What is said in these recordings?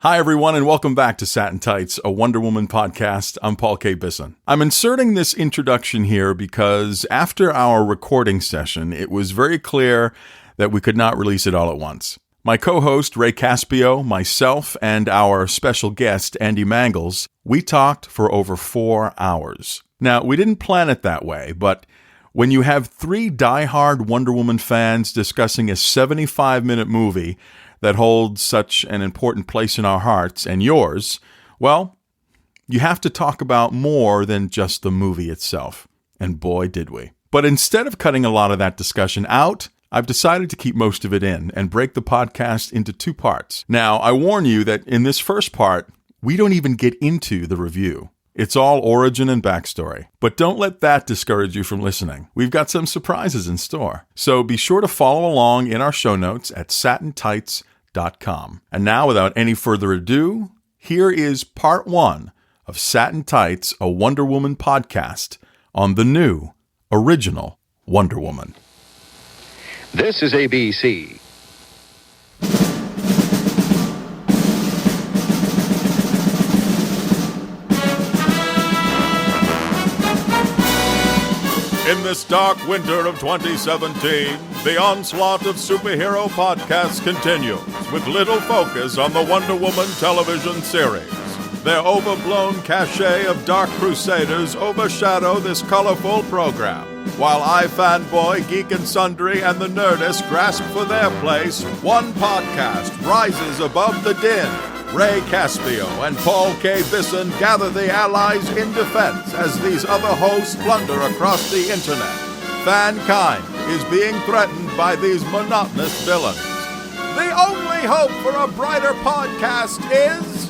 Hi, everyone, and welcome back to Satin Tights, a Wonder Woman podcast. I'm Paul K. Bisson. I'm inserting this introduction here because after our recording session, it was very clear that we could not release it all at once. My co-host, Ray Caspio, myself, and our special guest, Andy Mangels, we talked for over 4 hours. Now, we didn't plan it that way, but when you have 3 diehard Wonder Woman fans discussing a 75-minute movie that holds such an important place in our hearts and yours, well, you have to talk about more than just the movie itself. And boy, did we. But instead of cutting a lot of that discussion out, I've decided to keep most of it in and break the podcast into 2 parts. Now, I warn you that in this first part, we don't even get into the review. It's all origin and backstory. But don't let that discourage you from listening. We've got some surprises in store. So be sure to follow along in our show notes at satintights.com. And now, without any further ado, here is part 1 of Satin Tights, a Wonder Woman podcast on the new, original Wonder Woman. This is ABC. In this dark winter of 2017, the onslaught of superhero podcasts continues, with little focus on the Wonder Woman television series. Their overblown cachet of Dark Crusaders overshadow this colorful program. While I, Fanboy, Geek and Sundry, and the Nerdist grasp for their place, one podcast rises above the din. Ray Caspio and Paul K. Bisson gather the allies in defense as these other hosts plunder across the internet. Fankind is being threatened by these monotonous villains. The only hope for a brighter podcast is...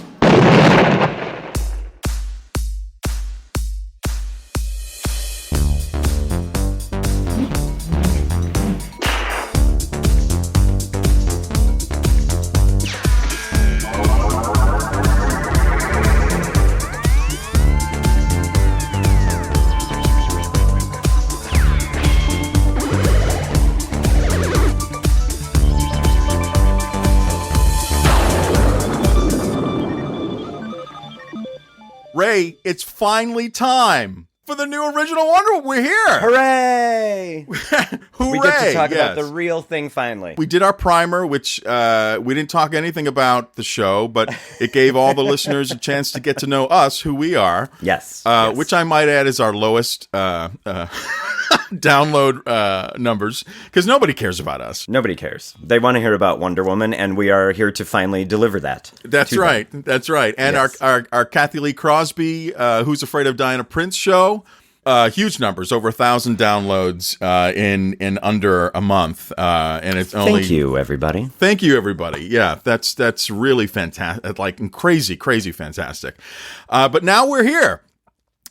Ray, it's finally time for the new original Wonder Woman. We're here. Hooray! Hooray! We get to talk about the real thing finally. We did our primer, which we didn't talk anything about the show, but it gave all the listeners a chance to get to know us, who we are. Yes. Which I might add is our lowest download numbers, because nobody cares about us. Nobody cares. They want to hear about Wonder Woman, and we are here to finally deliver that. That's right. Them. That's right. And yes. our Kathy Lee Crosby, Who's Afraid of Diana Prince show, huge numbers, over 1,000 downloads in under a month. And it's only... Thank you, everybody. Thank you, everybody. Yeah, that's really fantastic, like crazy fantastic. But now we're here.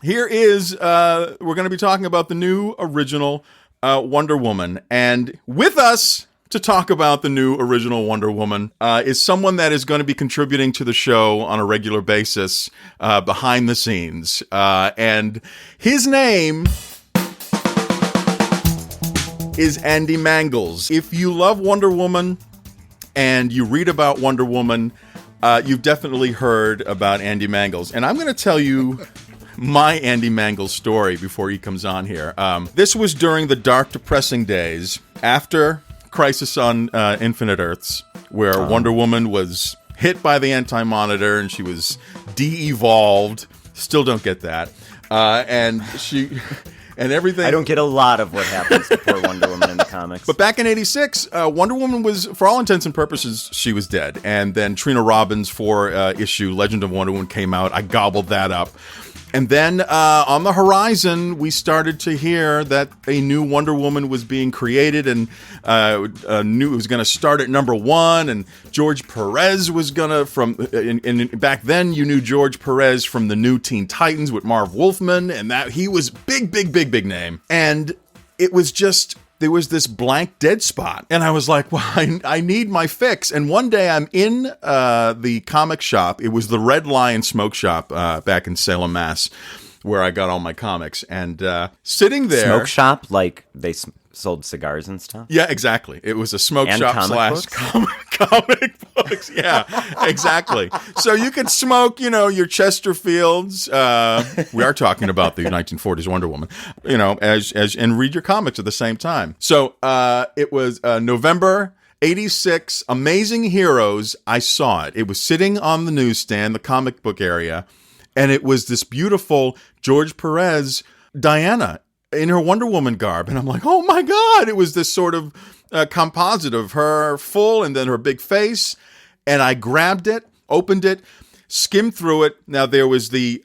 Here is, we're going to be talking about the new original Wonder Woman. And with us to talk about the new original Wonder Woman is someone that is going to be contributing to the show on a regular basis behind the scenes. And his name is Andy Mangels. If you love Wonder Woman and you read about Wonder Woman, you've definitely heard about Andy Mangels. And I'm going to tell you my Andy Mangels story before he comes on here. This was during the dark, depressing days after Crisis on Infinite Earths, where Wonder Woman was hit by the Anti-Monitor and she was de-evolved. Still don't get that. And everything. I don't get a lot of what happens to poor Wonder Woman in the comics. But back in 86, Wonder Woman was, for all intents and purposes, she was dead. And then Trina Robbins' 4-issue Legend of Wonder Woman came out. I gobbled that up. And then on the horizon, we started to hear that a new Wonder Woman was being created, and knew it was going to start at number 1. And George Perez was going to, and back then you knew George Perez from the new Teen Titans with Marv Wolfman, and that he was big name. And it was just, there was this blank dead spot. And I was like, well, I need my fix. And one day I'm in the comic shop. It was the Red Lion Smoke Shop back in Salem, Mass, where I got all my comics. And sitting there... Smoke shop? Like they sold cigars and stuff. Yeah, exactly. It was a smoke And shop comic / comic books. Yeah, exactly. So you could smoke, your Chesterfields. We are talking about the 1940s Wonder Woman, and read your comics at the same time. So it was November 86, Amazing Heroes. I saw it. It was sitting on the newsstand, the comic book area, and it was this beautiful George Perez Diana in her Wonder Woman garb. And I'm like, oh my God. It was this sort of composite of her full and then her big face. And I grabbed it, opened it, skimmed through it. Now there was the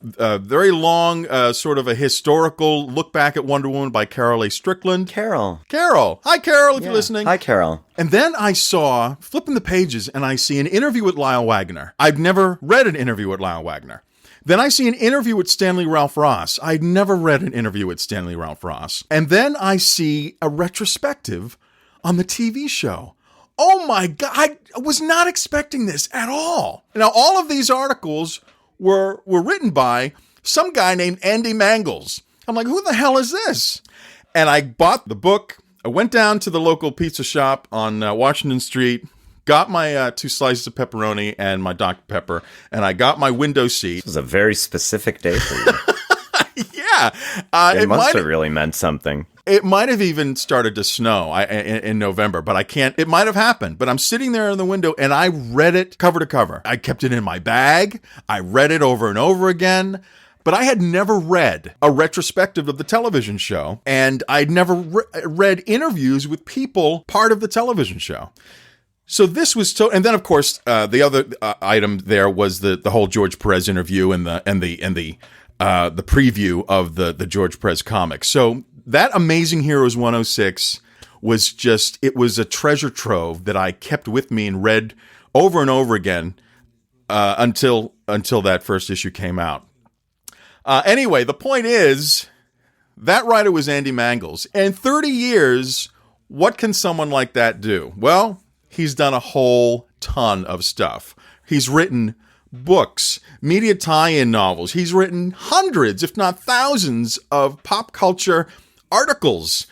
very long sort of a historical look back at Wonder Woman by Carol A. Strickland. Carol. Hi, Carol, if you're listening. Hi, Carol. And then I saw, flipping the pages, and I see an interview with Lyle Wagner. I've never read an interview with Lyle Wagner. Then I see an interview with Stanley Ralph Ross. I'd never read an interview with Stanley Ralph Ross. And then I see a retrospective on the TV show. Oh my God, I was not expecting this at all. Now, all of these articles were written by some guy named Andy Mangels. I'm like, who the hell is this? And I bought the book. I went down to the local pizza shop on Washington Street, got my 2 slices of pepperoni and my Dr. Pepper, and I got my window seat. This was a very specific day for you. Yeah. It must have really meant something. It might have even started to snow in November, but I can't. It might have happened, but I'm sitting there in the window and I read it cover to cover. I kept it in my bag. I read it over and over again. But I had never read a retrospective of the television show, and I'd never read interviews with people part of the television show. So this was and then of course the other item there was the whole George Perez interview and the preview of the George Perez comic. So that Amazing Heroes 106 was it was a treasure trove that I kept with me and read over and over again until that first issue came out. Anyway, the point is, that writer was Andy Mangels. And in 30 years, what can someone like that do? Well, he's done a whole ton of stuff. He's written books, media tie-in novels. He's written hundreds, if not thousands, of pop culture articles.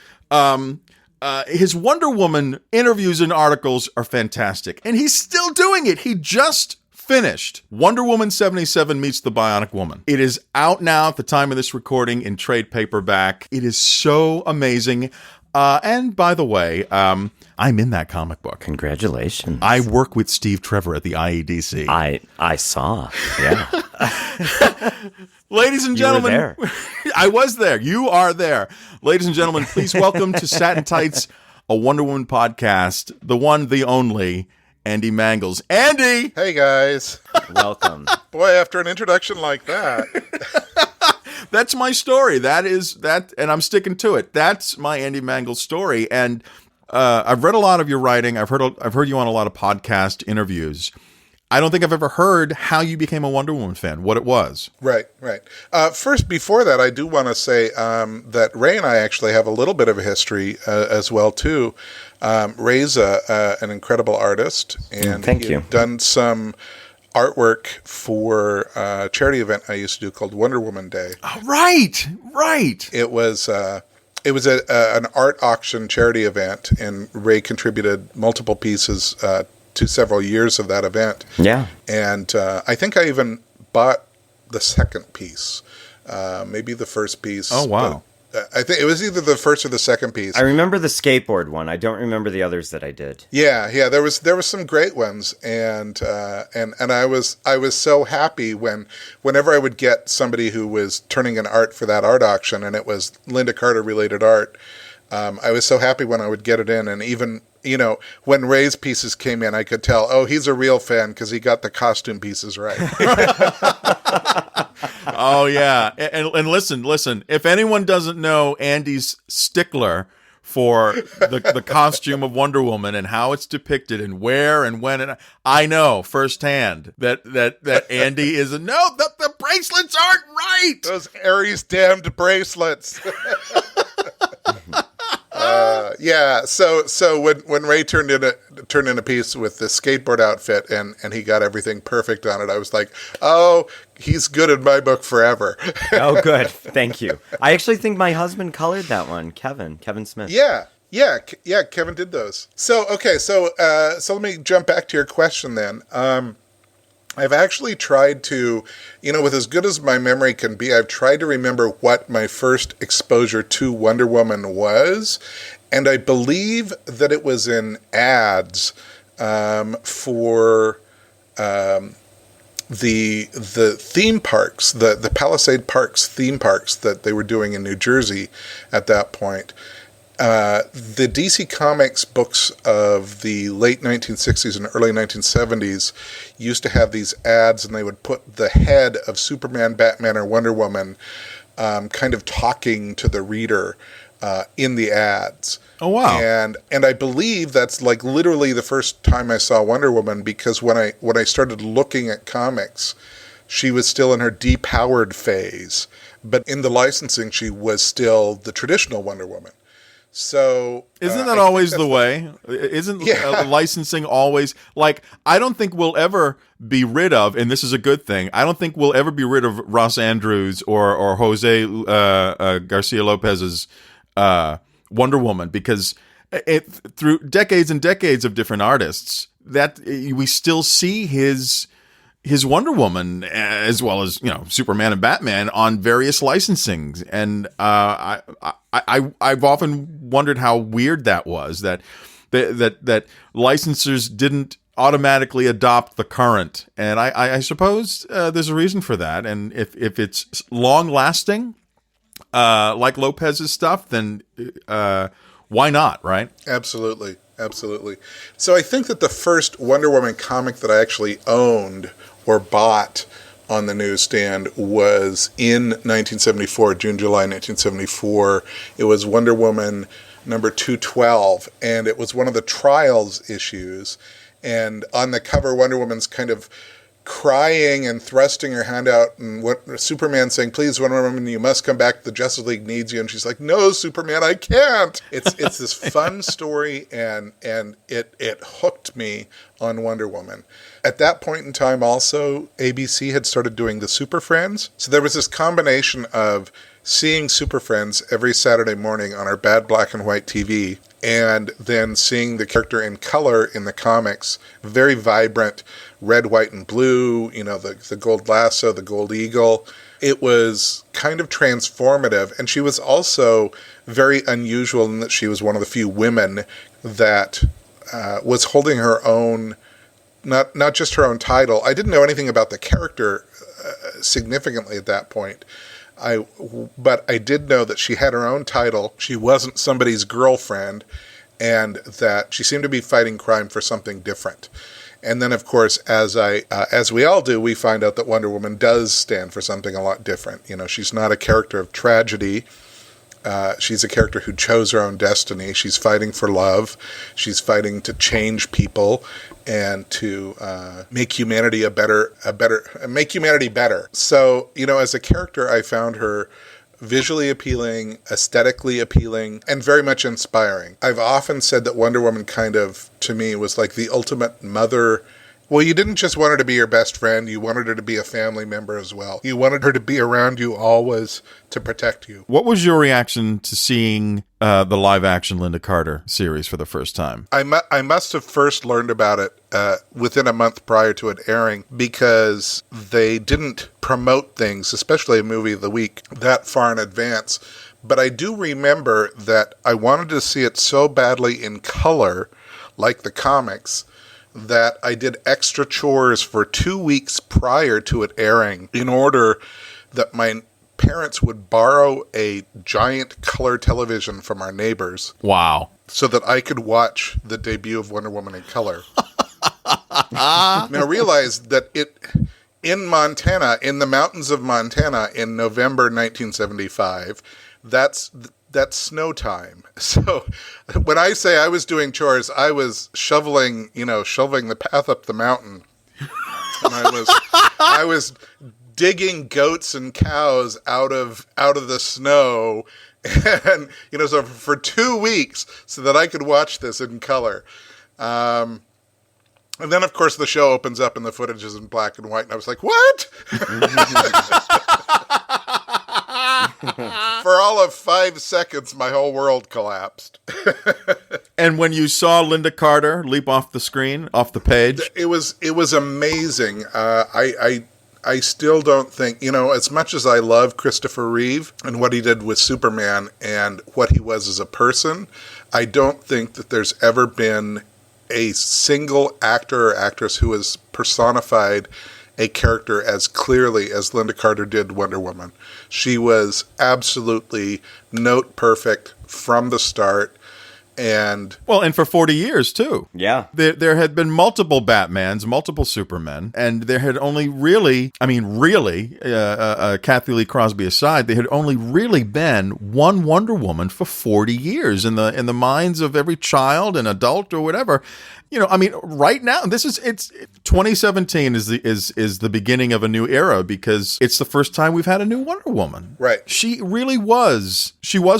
His Wonder Woman interviews and articles are fantastic. And he's still doing it. He just finished Wonder Woman 77 Meets the Bionic Woman. It is out now at the time of this recording in trade paperback. It is so amazing. And by the way, I'm in that comic book. Congratulations. I work with Steve Trevor at the IEDC. I saw. Yeah. Ladies and gentlemen, you were there. I was there. You are there. Ladies and gentlemen, please welcome to Satin Tights, a Wonder Woman podcast, the one, the only, Andy Mangels. Andy! Hey, guys. Welcome. Boy, after an introduction like that. That's my story. That is that, and I'm sticking to it. That's my Andy Mangels story. And I've read a lot of your writing. I've heard you on a lot of podcast interviews. I don't think I've ever heard how you became a Wonder Woman fan, what it was. Right. First, before that, I do want to say that Ray and I actually have a little bit of a history as well, too. Ray's an incredible artist, and Thank you. Done some artwork for a charity event I used to do called Wonder Woman Day. Oh, right. It was an art auction charity event, and Ray contributed multiple pieces to several years of that event. Yeah. And I think I even bought the second piece, maybe the first piece. Oh, wow. I think it was either the first or the second piece. I remember the skateboard one. I don't remember the others that I did. Yeah. There was some great ones, and I was so happy whenever I would get somebody who was turning in art for that art auction, and it was Linda Carter related art. I was so happy when I would get it in, and even when Ray's pieces came in, I could tell, oh, he's a real fan because he got the costume pieces right. Oh, yeah. And listen, if anyone doesn't know Andy's stickler for the costume of Wonder Woman and how it's depicted and where and when, and I know firsthand that Andy is the bracelets aren't right. Those Aries damned bracelets. Yeah. So when Ray turned turned in a piece with the skateboard outfit, and he got everything perfect on it. I was like, oh, he's good in my book forever. Oh, good. Thank you. I actually think my husband colored that one, Kevin Smith. Yeah, Kevin did those. So, okay, so let me jump back to your question then. I've actually tried to, with as good as my memory can be, I've tried to remember what my first exposure to Wonder Woman was, and I believe that it was in ads for the theme parks, the Palisade Parks theme parks that they were doing in New Jersey at that point. The DC Comics books of the late 1960s and early 1970s used to have these ads, and they would put the head of Superman, Batman, or Wonder Woman kind of talking to the reader in the ads. Oh, wow. And I believe that's like literally the first time I saw Wonder Woman, because when I started looking at comics, she was still in her depowered phase, but in the licensing she was still the traditional Wonder Woman. So isn't that always the way? Isn't licensing always like? I don't think we'll ever be rid of, and this is a good thing. I don't think we'll ever be rid of Ross Andrews or Jose Garcia Lopez's Wonder Woman, because through decades and decades of different artists, that we still see his Wonder Woman, as well as Superman and Batman, on various licensings, and I've often wondered how weird that was, that licensors didn't automatically adopt the current, and I suppose there's a reason for that, and if it's long lasting, like Lopez's stuff, then why not, right? Absolutely. So I think that the first Wonder Woman comic that I actually owned or bought on the newsstand was in 1974, July 1974. It was Wonder Woman number 212, and it was one of the Trials issues. And on the cover, Wonder Woman's kind of crying and thrusting her hand out, and Superman saying, "Please, Wonder Woman, you must come back. The Justice League needs you." And she's like, "No, Superman, I can't." It's this fun story, and it hooked me on Wonder Woman. At that point in time, also, ABC had started doing the Super Friends. So there was this combination of seeing Super Friends every Saturday morning on our bad black and white TV, and then seeing the character in color in the comics, very vibrant, red, white, and blue, the gold lasso, the gold eagle. It was kind of transformative, and she was also very unusual in that she was one of the few women that was holding her own, not just her own title. I didn't know anything about the character significantly at that point. But I did know that she had her own title. She wasn't somebody's girlfriend, and that she seemed to be fighting crime for something different. And then, of course, as we all do, we find out that Wonder Woman does stand for something a lot different. She's not a character of tragedy. She's a character who chose her own destiny. She's fighting for love. She's fighting to change people and to make humanity make humanity better. So, as a character, I found her visually appealing, aesthetically appealing, and very much inspiring. I've often said that Wonder Woman kind of, to me, was like the ultimate mother. Well, you didn't just want her to be your best friend, you wanted her to be a family member as well. You wanted her to be around you always to protect you. What was your reaction to seeing the live-action Linda Carter series for the first time? I must have first learned about it within a month prior to it airing, because they didn't promote things, especially a movie of the week, that far in advance. But I do remember that I wanted to see it so badly in color, like the comics, that I did extra chores for 2 weeks prior to it airing in order that my parents would borrow a giant color television from our neighbors. Wow. So that I could watch the debut of Wonder Woman in color. Now realize that in Montana, in the mountains of Montana in November 1975, that's snow time. So when I say I was doing chores, I was shoveling the path up the mountain. And I was digging goats and cows out of the snow, and so for 2 weeks so that I could watch this in color. And then, of course, the show opens up and the footage is in black and white. And I was like, what? For all of 5 seconds, my whole world collapsed. And when you saw Linda Carter leap off the screen, off the page, it was amazing. I still don't think, as much as I love Christopher Reeve and what he did with Superman and what he was as a person, I don't think that there's ever been a single actor or actress who has personified a character as clearly as Linda Carter did Wonder Woman. She was absolutely note perfect from the start. And for 40 years, too. Yeah. There had been multiple Batmans, multiple Supermen, and there had only really, Kathy Lee Crosby aside, there had only really been one Wonder Woman for 40 years in the minds of every child and adult or whatever. Right now, it's 2017 is the beginning of a new era because it's the first time we've had a new Wonder Woman. Right. She was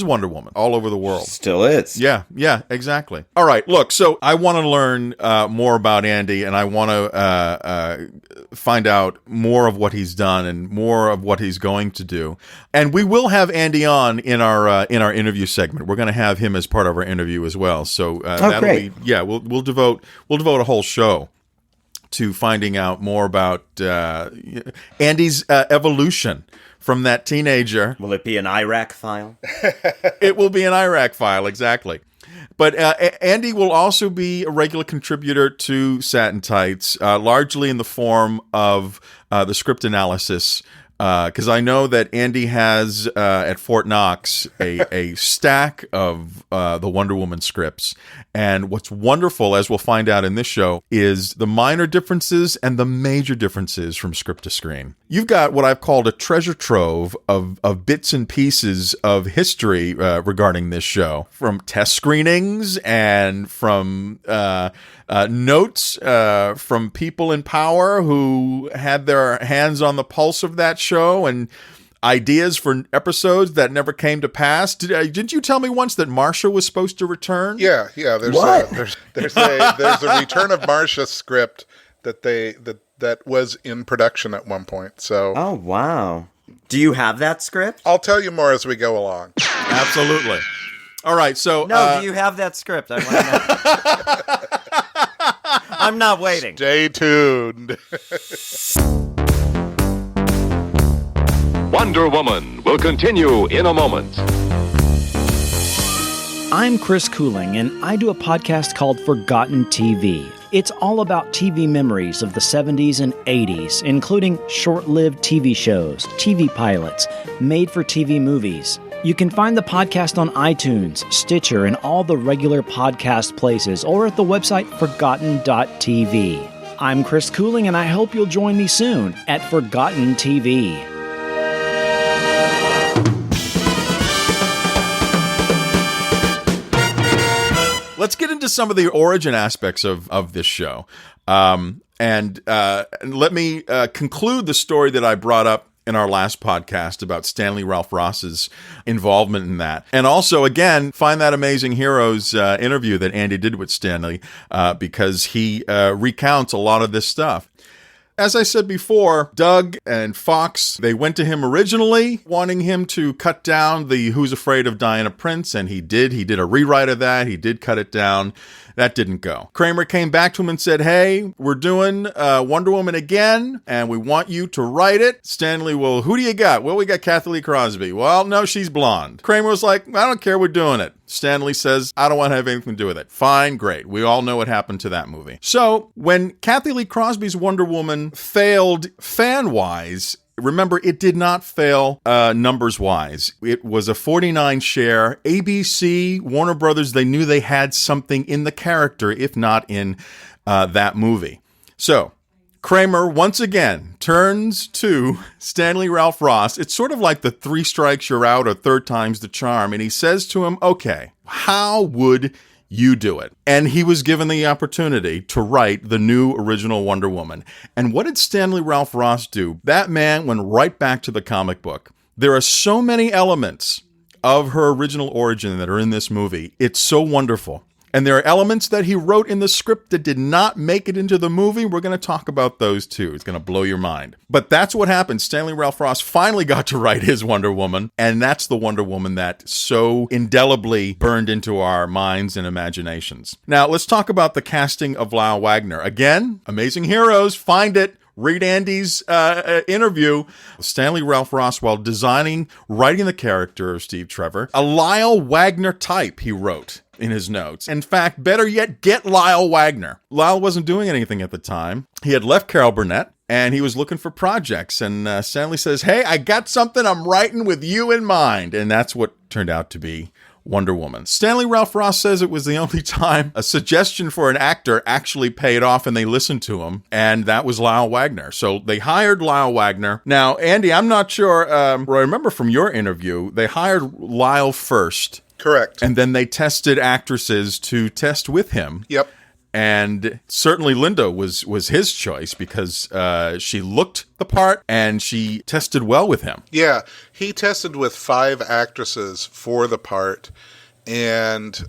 Wonder Woman all over the world. Still is. Yeah, exactly. All right, look, so I want to learn more about Andy, and I want to find out more of what he's done and more of what he's going to do. And we will have Andy on in our interview segment. We're going to have him as part of our interview as well. So great. We'll devote a whole show to finding out more about Andy's evolution from that teenager. Will it be an Iraq file? It will be an Iraq file, exactly. But Andy will also be a regular contributor to Satin Tights, largely in the form of the script analysis, because I know that Andy has at Fort Knox a stack of the Wonder Woman scripts. And what's wonderful, as we'll find out in this show, is the minor differences and the major differences from script to screen. You've got what I've called a treasure trove of bits and pieces of history regarding this show, from test screenings and from notes from people in power who had their hands on the pulse of that show and ideas for episodes that never came to pass. Didn't you tell me once that Marsha was supposed to return? Yeah. There's a Return of Marsha script that was in production at one point. So. Oh wow! Do you have that script? I'll tell you more as we go along. Absolutely. All right. So no, do you have that script? I want to know. I'm not waiting. Stay tuned. Wonder Woman will continue in a moment. I'm Chris Cooling, and I do a podcast called Forgotten TV. It's all about TV memories of the 70s and 80s, including short-lived TV shows, TV pilots, made-for-TV movies. You can find the podcast on iTunes, Stitcher, and all the regular podcast places, or at the website forgotten.tv. I'm Chris Cooling, and I hope you'll join me soon at Forgotten TV. Let's get into some of the origin aspects of this show. And let me conclude the story that I brought up in our last podcast about Stanley Ralph Ross's involvement in that. And also, again, find that Amazing Heroes interview that Andy did with Stanley because he recounts a lot of this stuff. As I said before, Doug and Fox, they went to him originally wanting him to cut down the Who's Afraid of Diana Prince, and he did. He did a rewrite of that. He did cut it down. That didn't go. Kramer came back to him and said, hey, we're doing Wonder Woman again, and we want you to write it. Stanley, well, who do you got? Well, we got Kathy Lee Crosby. Well, no, she's blonde. Kramer was like, I don't care, we're doing it. Stanley says, I don't want to have anything to do with it. Fine, great. We all know what happened to that movie. So when Kathy Lee Crosby's Wonder Woman failed fan-wise, remember, it did not fail numbers-wise. It was a 49 share. ABC, Warner Brothers, they knew they had something in the character, if not in that movie. So Kramer, once again, turns to Stanley Ralph Ross. It's sort of like the 3 strikes you're out or third time's the charm. And he says to him, okay, how would you do it? And he was given the opportunity to write the new original Wonder Woman. And what did Stanley Ralph Ross do? That man went right back to the comic book. There are so many elements of her original origin that are in this movie. It's so wonderful. And there are elements that he wrote in the script that did not make it into the movie. We're going to talk about those too. It's going to blow your mind. But that's what happened. Stanley Ralph Ross finally got to write his Wonder Woman, and that's the Wonder Woman that so indelibly burned into our minds and imaginations. Now, let's talk about the casting of Lyle Wagner. Again, Amazing Heroes, find it. Read Andy's interview. Stanley Ralph Ross, while writing the character of Steve Trevor, a Lyle Wagner type, he wrote in his notes. In fact, better yet, get Lyle Wagner. Lyle wasn't doing anything at the time. He had left Carol Burnett, and he was looking for projects. And Stanley says, hey, I got something I'm writing with you in mind. And that's what turned out to be Wonder Woman. Stanley Ralph Ross says it was the only time a suggestion for an actor actually paid off and they listened to him, and that was Lyle Wagner. So they hired Lyle Wagner. Now, Andy, I'm not sure, I remember from your interview, they hired Lyle first. Correct. And then they tested actresses to test with him. Yep. And certainly Linda was his choice because she looked the part and she tested well with him. Yeah, he tested with 5 actresses for the part, and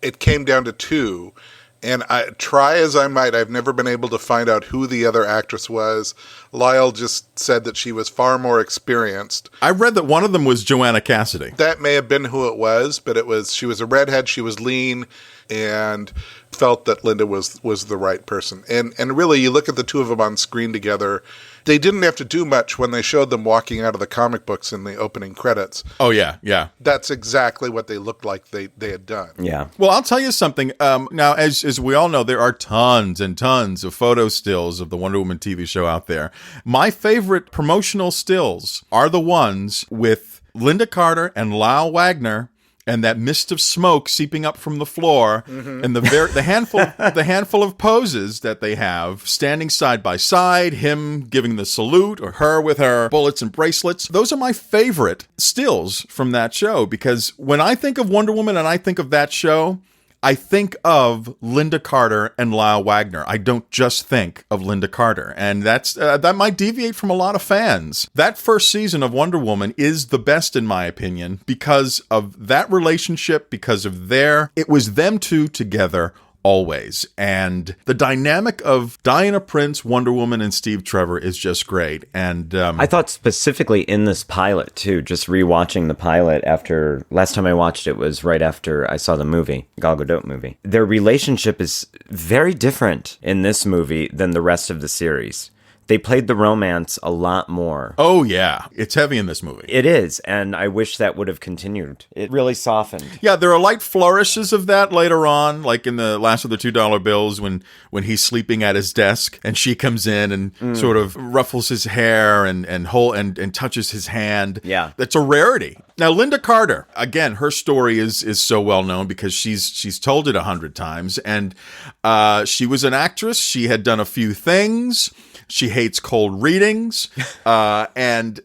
it came down to 2. And I try as I might, I've never been able to find out who the other actress was. Lyle just said that she was far more experienced. I read that one of them was Joanna Cassidy. That may have been who it was, but she was a redhead, she was lean, and felt that Linda was the right person. And really, you look at the two of them on screen together, they didn't have to do much when they showed them walking out of the comic books in the opening credits. Oh, yeah, yeah. That's exactly what they looked like they had done. Yeah. Well, I'll tell you something. Now, as we all know, there are tons and tons of photo stills of the Wonder Woman TV show out there. My favorite promotional stills are the ones with Linda Carter and Lyle Wagner and that mist of smoke seeping up from the floor, and the handful of poses that they have standing side by side, him giving the salute or her with her bullets and bracelets. Those are my favorite stills from that show, because when I think of Wonder Woman and I think of that show, I think of Linda Carter and Lyle Wagner. I don't just think of Linda Carter. And that might deviate from a lot of fans. That first season of Wonder Woman is the best, in my opinion, because of that relationship, because of it was them two together always. And the dynamic of Diana Prince, Wonder Woman, and Steve Trevor is just great. And I thought specifically in this pilot, too, just rewatching the pilot after, last time I watched it was right after I saw the movie, Gal Gadot movie. Their relationship is very different in this movie than the rest of the series. They played the romance a lot more. Oh, yeah. It's heavy in this movie. It is, and I wish that would have continued. It really softened. Yeah, there are light flourishes of that later on, like in the last of the $2 bills when he's sleeping at his desk and she comes in and sort of ruffles his hair and touches his hand. Yeah. That's a rarity. Now, Linda Carter, again, her story is so well known because she's told it 100 times, and she was an actress. She had done a few things. She hates cold readings. And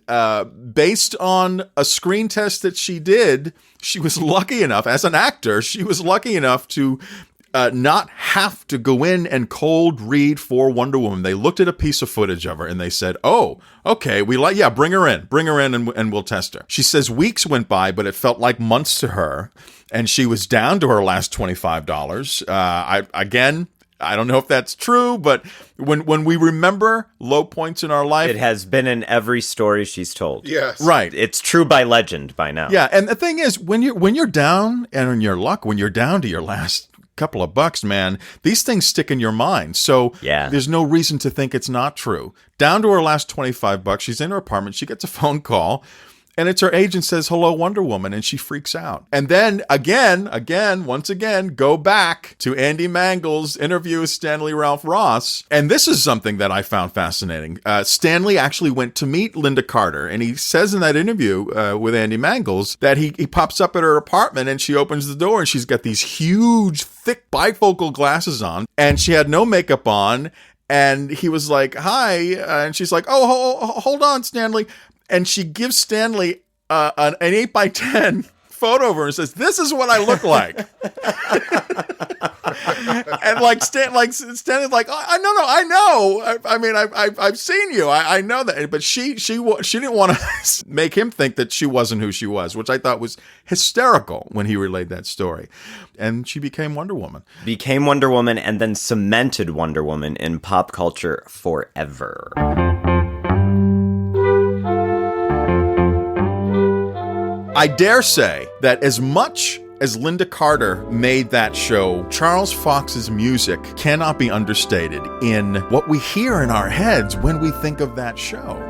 based on a screen test that she did, she was lucky enough, as an actor, to not have to go in and cold read for Wonder Woman. They looked at a piece of footage of her and they said, oh, okay, bring her in and we'll test her. She says weeks went by, but it felt like months to her. And she was down to her last $25. I don't know if that's true, but when we remember low points in our life, it has been in every story she's told. Yes. Right. It's true by legend by now. Yeah, and the thing is, when you're down and in your luck, when you're down to your last couple of bucks, man, these things stick in your mind. So there's no reason to think it's not true. Down to her last $25, she's in her apartment, she gets a phone call. And it's her agent says, hello, Wonder Woman, and she freaks out. And then, once again, go back to Andy Mangels' interview with Stanley Ralph Ross. And this is something that I found fascinating. Stanley actually went to meet Linda Carter, and he says in that interview with Andy Mangels that he pops up at her apartment, and she opens the door, and she's got these huge, thick bifocal glasses on, and she had no makeup on. And he was like, hi. And she's like, oh, hold on, Stanley. And she gives Stanley an 8x10 photo of her and says, this is what I look like. And like Stanley's like, I know. I mean, I've seen you. I know that. But she didn't want to make him think that she wasn't who she was, which I thought was hysterical when he relayed that story. And she became Wonder Woman. Became Wonder Woman and then cemented Wonder Woman in pop culture forever. I dare say that as much as Linda Carter made that show, Charles Fox's music cannot be understated in what we hear in our heads when we think of that show.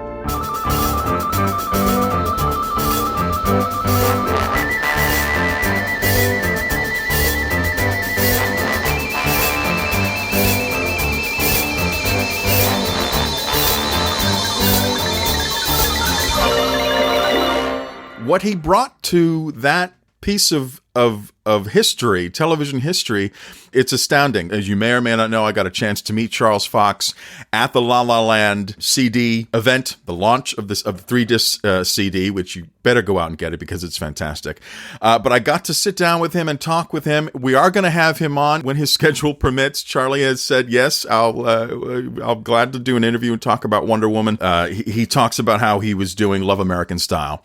What he brought to that piece of history, television history, it's astounding. As you may or may not know, I got a chance to meet Charles Fox at the La La Land CD event, the launch of the 3-disc CD, which you better go out and get it because it's fantastic. But I got to sit down with him and talk with him. We are going to have him on when his schedule permits. Charlie has said yes. I'll glad to do an interview and talk about Wonder Woman. He talks about how he was doing Love American Style,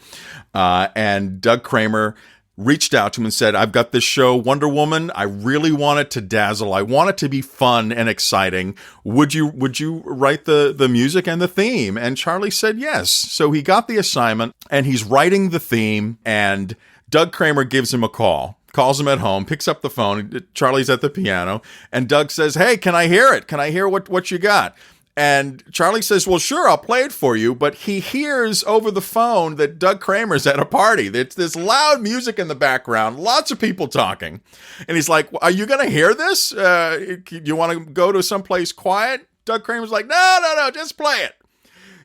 and Doug Kramer reached out to him and said, I've got this show, Wonder Woman. I really want it to dazzle. I want it to be fun and exciting. Would you write the music and the theme? And Charlie said yes. So he got the assignment and he's writing the theme, and Doug Kramer gives him a call. Calls him at home, picks up the phone. Charlie's at the piano, and Doug says, hey, can I hear it? Can I hear what you got? And Charlie says, well, sure, I'll play it for you. But he hears over the phone that Doug Kramer's at a party. There's loud music in the background, lots of people talking. And he's like, are you going to hear this? You want to go to someplace quiet? Doug Kramer's like, no, just play it.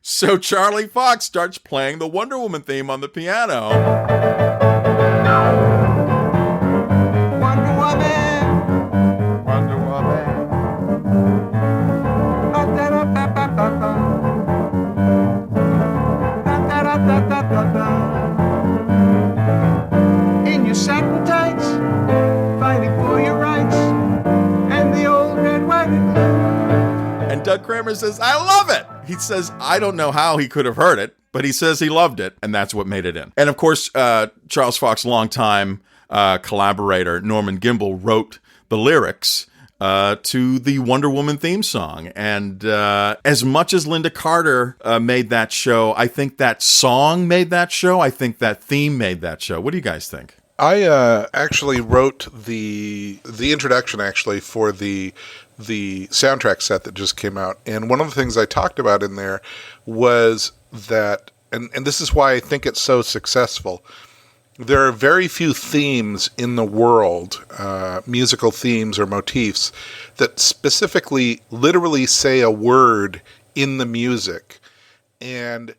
So Charlie Fox starts playing the Wonder Woman theme on the piano. Wonder Woman, Wonder Woman. In your satin tights, fighting for your rights, and the old red, white, and blue. And Doug Kramer says, I love it. He says, I don't know how he could have heard it, but he says he loved it, and that's what made it in. And of course, Charles Fox, longtime collaborator Norman Gimbel, wrote the lyrics to the Wonder Woman theme song. And as much as Linda Carter made that show, I think that song made that show. I think that theme made that show. What do you guys think? I actually wrote the introduction actually for the soundtrack set that just came out. And one of the things I talked about in there was that, and this is why I think it's so successful, there are very few themes in the world, musical themes or motifs, that specifically literally say a word in the music. And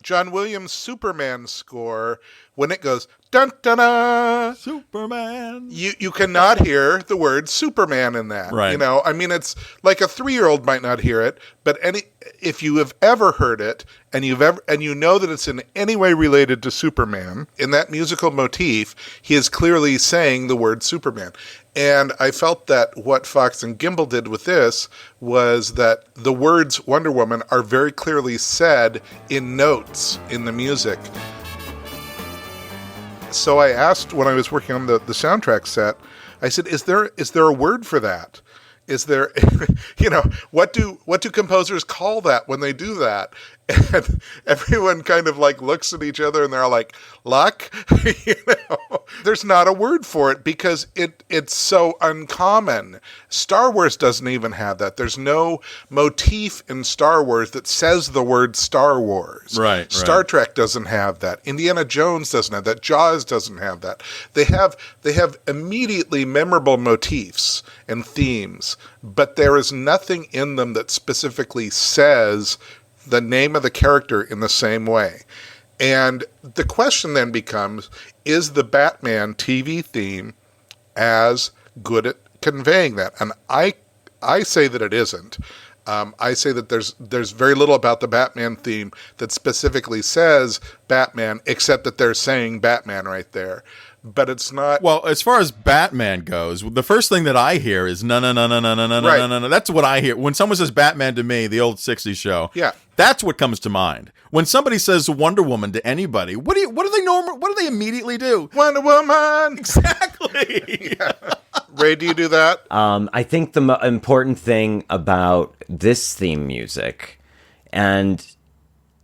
John Williams' Superman score, when it goes, dun dun dun, Superman. You cannot hear the word Superman in that. Right. You know, I mean, it's like a 3-year-old might not hear it, but if you have ever heard it and you know that it's in any way related to Superman, in that musical motif, he is clearly saying the word Superman. And I felt that what Fox and Gimbel did with this was that the words Wonder Woman are very clearly said in notes in the music. So I asked when I was working on the soundtrack set, I said, is there a word for that? Is there, what do composers call that when they do that? And everyone kind of like looks at each other and they're like, luck? There's not a word for it because it's so uncommon. Star Wars doesn't even have that. There's no motif in Star Wars that says the word Star Wars. Right. Star Trek doesn't have that. Indiana Jones doesn't have that. Jaws doesn't have that. They have immediately memorable motifs and themes, but there is nothing in them that specifically says the name of the character in the same way. And the question then becomes, is the Batman TV theme as good at conveying that? And I say that it isn't. I say that there's very little about the Batman theme that specifically says Batman, except that they're saying Batman right there. but it's not. Well, as far as Batman goes, the first thing that I hear is no, no, no, no, no, no, no, Right. no, no, no. That's what I hear when someone says Batman to me, the old '60s show. Yeah. That's what comes to mind when somebody says Wonder Woman to anybody. What do they immediately do? Wonder Woman. Exactly. Ray, do you do that? I think the important thing about this theme music, and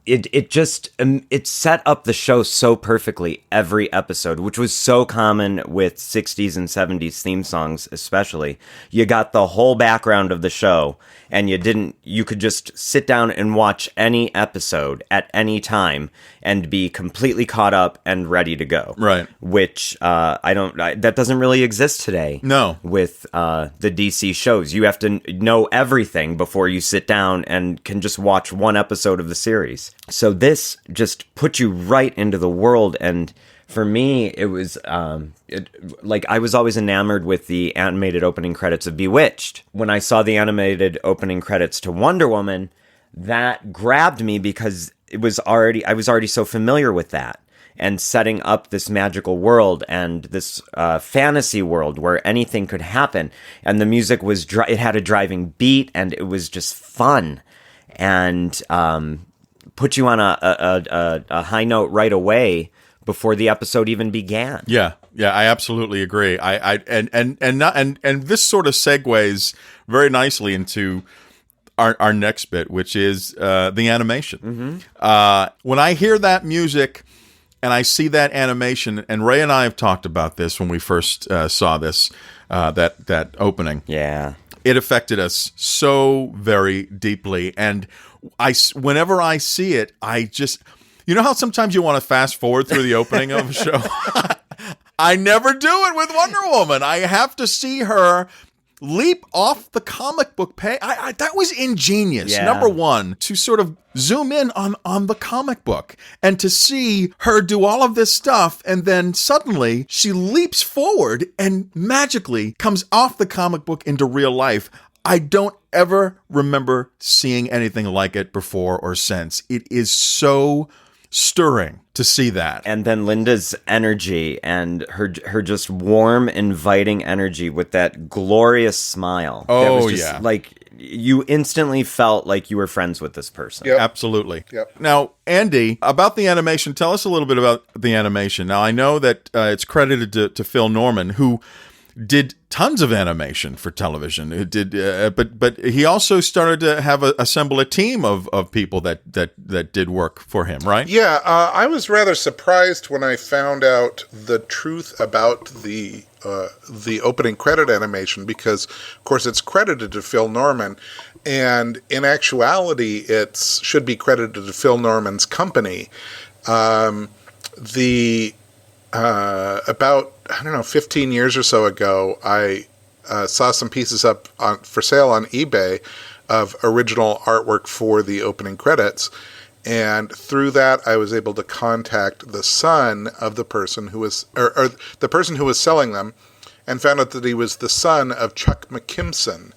it just it set up the show so perfectly every episode, which was so common with 60s and 70s theme songs especially. You got the whole background of the show, and you could just sit down and watch any episode at any time and be completely caught up and ready to go. Right. Which that doesn't really exist today. No. With the DC shows. You have to know everything before you sit down and can just watch one episode of the series. So this just put you right into the world, and for me, it was I was always enamored with the animated opening credits of Bewitched. When I saw the animated opening credits to Wonder Woman, that grabbed me because I was already so familiar with that, and setting up this magical world and this fantasy world where anything could happen, and the music was it had a driving beat, and it was just fun, and put you on a high note right away before the episode even began. Yeah, I absolutely agree. And this sort of segues very nicely into our next bit, which is the animation. Mm-hmm. When I hear that music and I see that animation, and Ray and I have talked about this when we first saw this, that opening. Yeah. It affected us so very deeply, and whenever I see it, I just, you know how sometimes you want to fast forward through the opening of a show? I never do it with Wonder Woman. I have to see her leap off the comic book page. That was ingenious. Yeah. Number one, to sort of zoom in on the comic book and to see her do all of this stuff, and then suddenly she leaps forward and magically comes off the comic book into real life. I don't ever remember seeing anything like it before or since. It is so stirring to see that. And then Linda's energy and her just warm, inviting energy with that glorious smile. Oh, that was just, yeah. Like, you instantly felt like you were friends with this person. Yep. Absolutely. Yep. Now, Andy, about the animation, tell us a little bit about the animation. Now, I know that it's credited to Phil Norman, who did tons of animation for television. It did, but he also started to assemble a team of people that did work for him, right? Yeah, I was rather surprised when I found out the truth about the opening credit animation, because, of course, it's credited to Phil Norman, and in actuality, it should be credited to Phil Norman's company. About 15 years or so ago, I saw some pieces up for sale on eBay of original artwork for the opening credits, and through that, I was able to contact the son of the person who was, or the person who was selling them, and found out that he was the son of Chuck McKimson.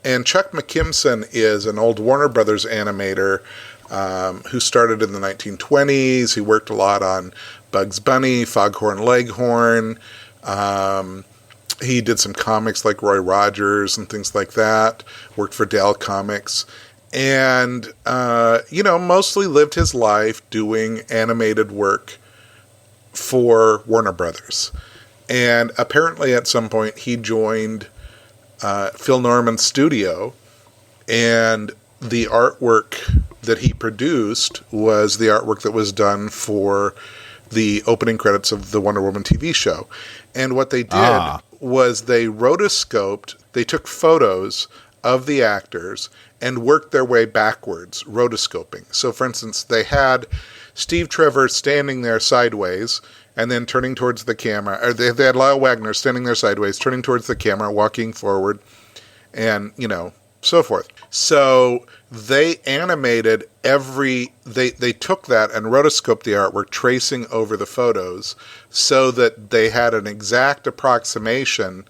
And Chuck McKimson is an old Warner Brothers animator who started in the 1920s. He worked a lot on Bugs Bunny, Foghorn Leghorn. He did some comics like Roy Rogers and things like that. Worked for Dell Comics. And, mostly lived his life doing animated work for Warner Brothers. And apparently at some point he joined Phil Norman's studio, and the artwork that he produced was the artwork that was done for the opening credits of the Wonder Woman TV show. And what they did was they rotoscoped, they took photos of the actors and worked their way backwards, rotoscoping. So, for instance, they had Steve Trevor standing there sideways and then turning towards the camera. Or they had Lyle Wagner standing there sideways, turning towards the camera, walking forward, and, so forth. So they animated they took that and rotoscoped the artwork, tracing over the photos, so that they had an exact approximation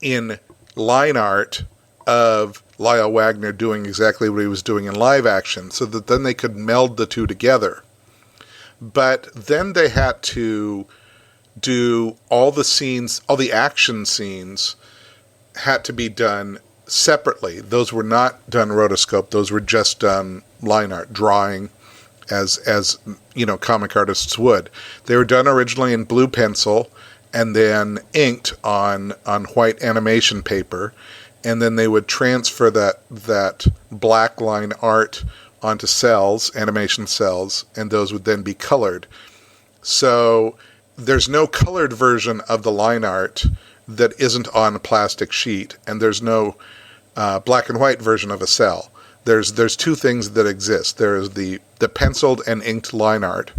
in line art of Lyle Wagner doing exactly what he was doing in live action, so that then they could meld the two together. But then they had to do all the scenes, all the action scenes had to be done separately. Those were not done rotoscope. Those were just done line art, drawing, as you know, comic artists would. They were done originally in blue pencil and then inked on white animation paper, and then they would transfer that black line art onto cells, animation cells, and those would then be colored. So there's no colored version of the line art that isn't on a plastic sheet, and there's no black and white version of a cell. There's two things that exist. There is the penciled and inked line art,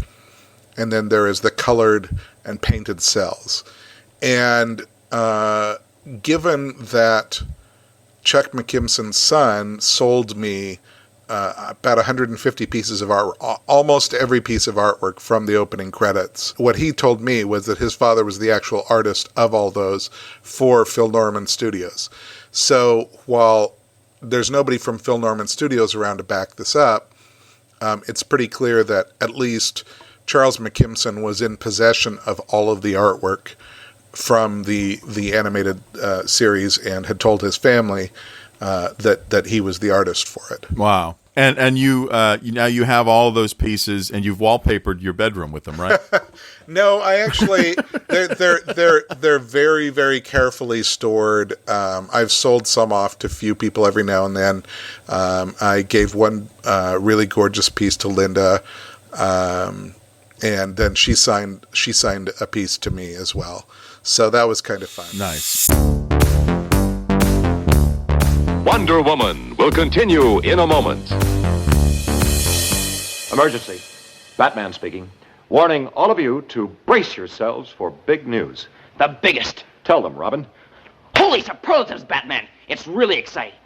and then there is the colored and painted cells. And given that Chuck McKimson's son sold me about 150 pieces of art, almost every piece of artwork from the opening credits, what he told me was that his father was the actual artist of all those for Phil Norman Studios. So while there's nobody from Phil Norman Studios around to back this up, it's pretty clear that at least Charles McKimson was in possession of all of the artwork from the animated series and had told his family that he was the artist for it. Wow. And you now you have all those pieces, and you've wallpapered your bedroom with them, right? No, I actually they're very, very carefully stored. I've sold some off to a few people every now and then. I gave one really gorgeous piece to Linda, and then she signed a piece to me as well. So that was kind of fun. Nice. Wonder Woman will continue in a moment. Emergency. Batman speaking. Warning all of you to brace yourselves for big news. The biggest. Tell them, Robin. Holy superlatives, Batman. It's really exciting.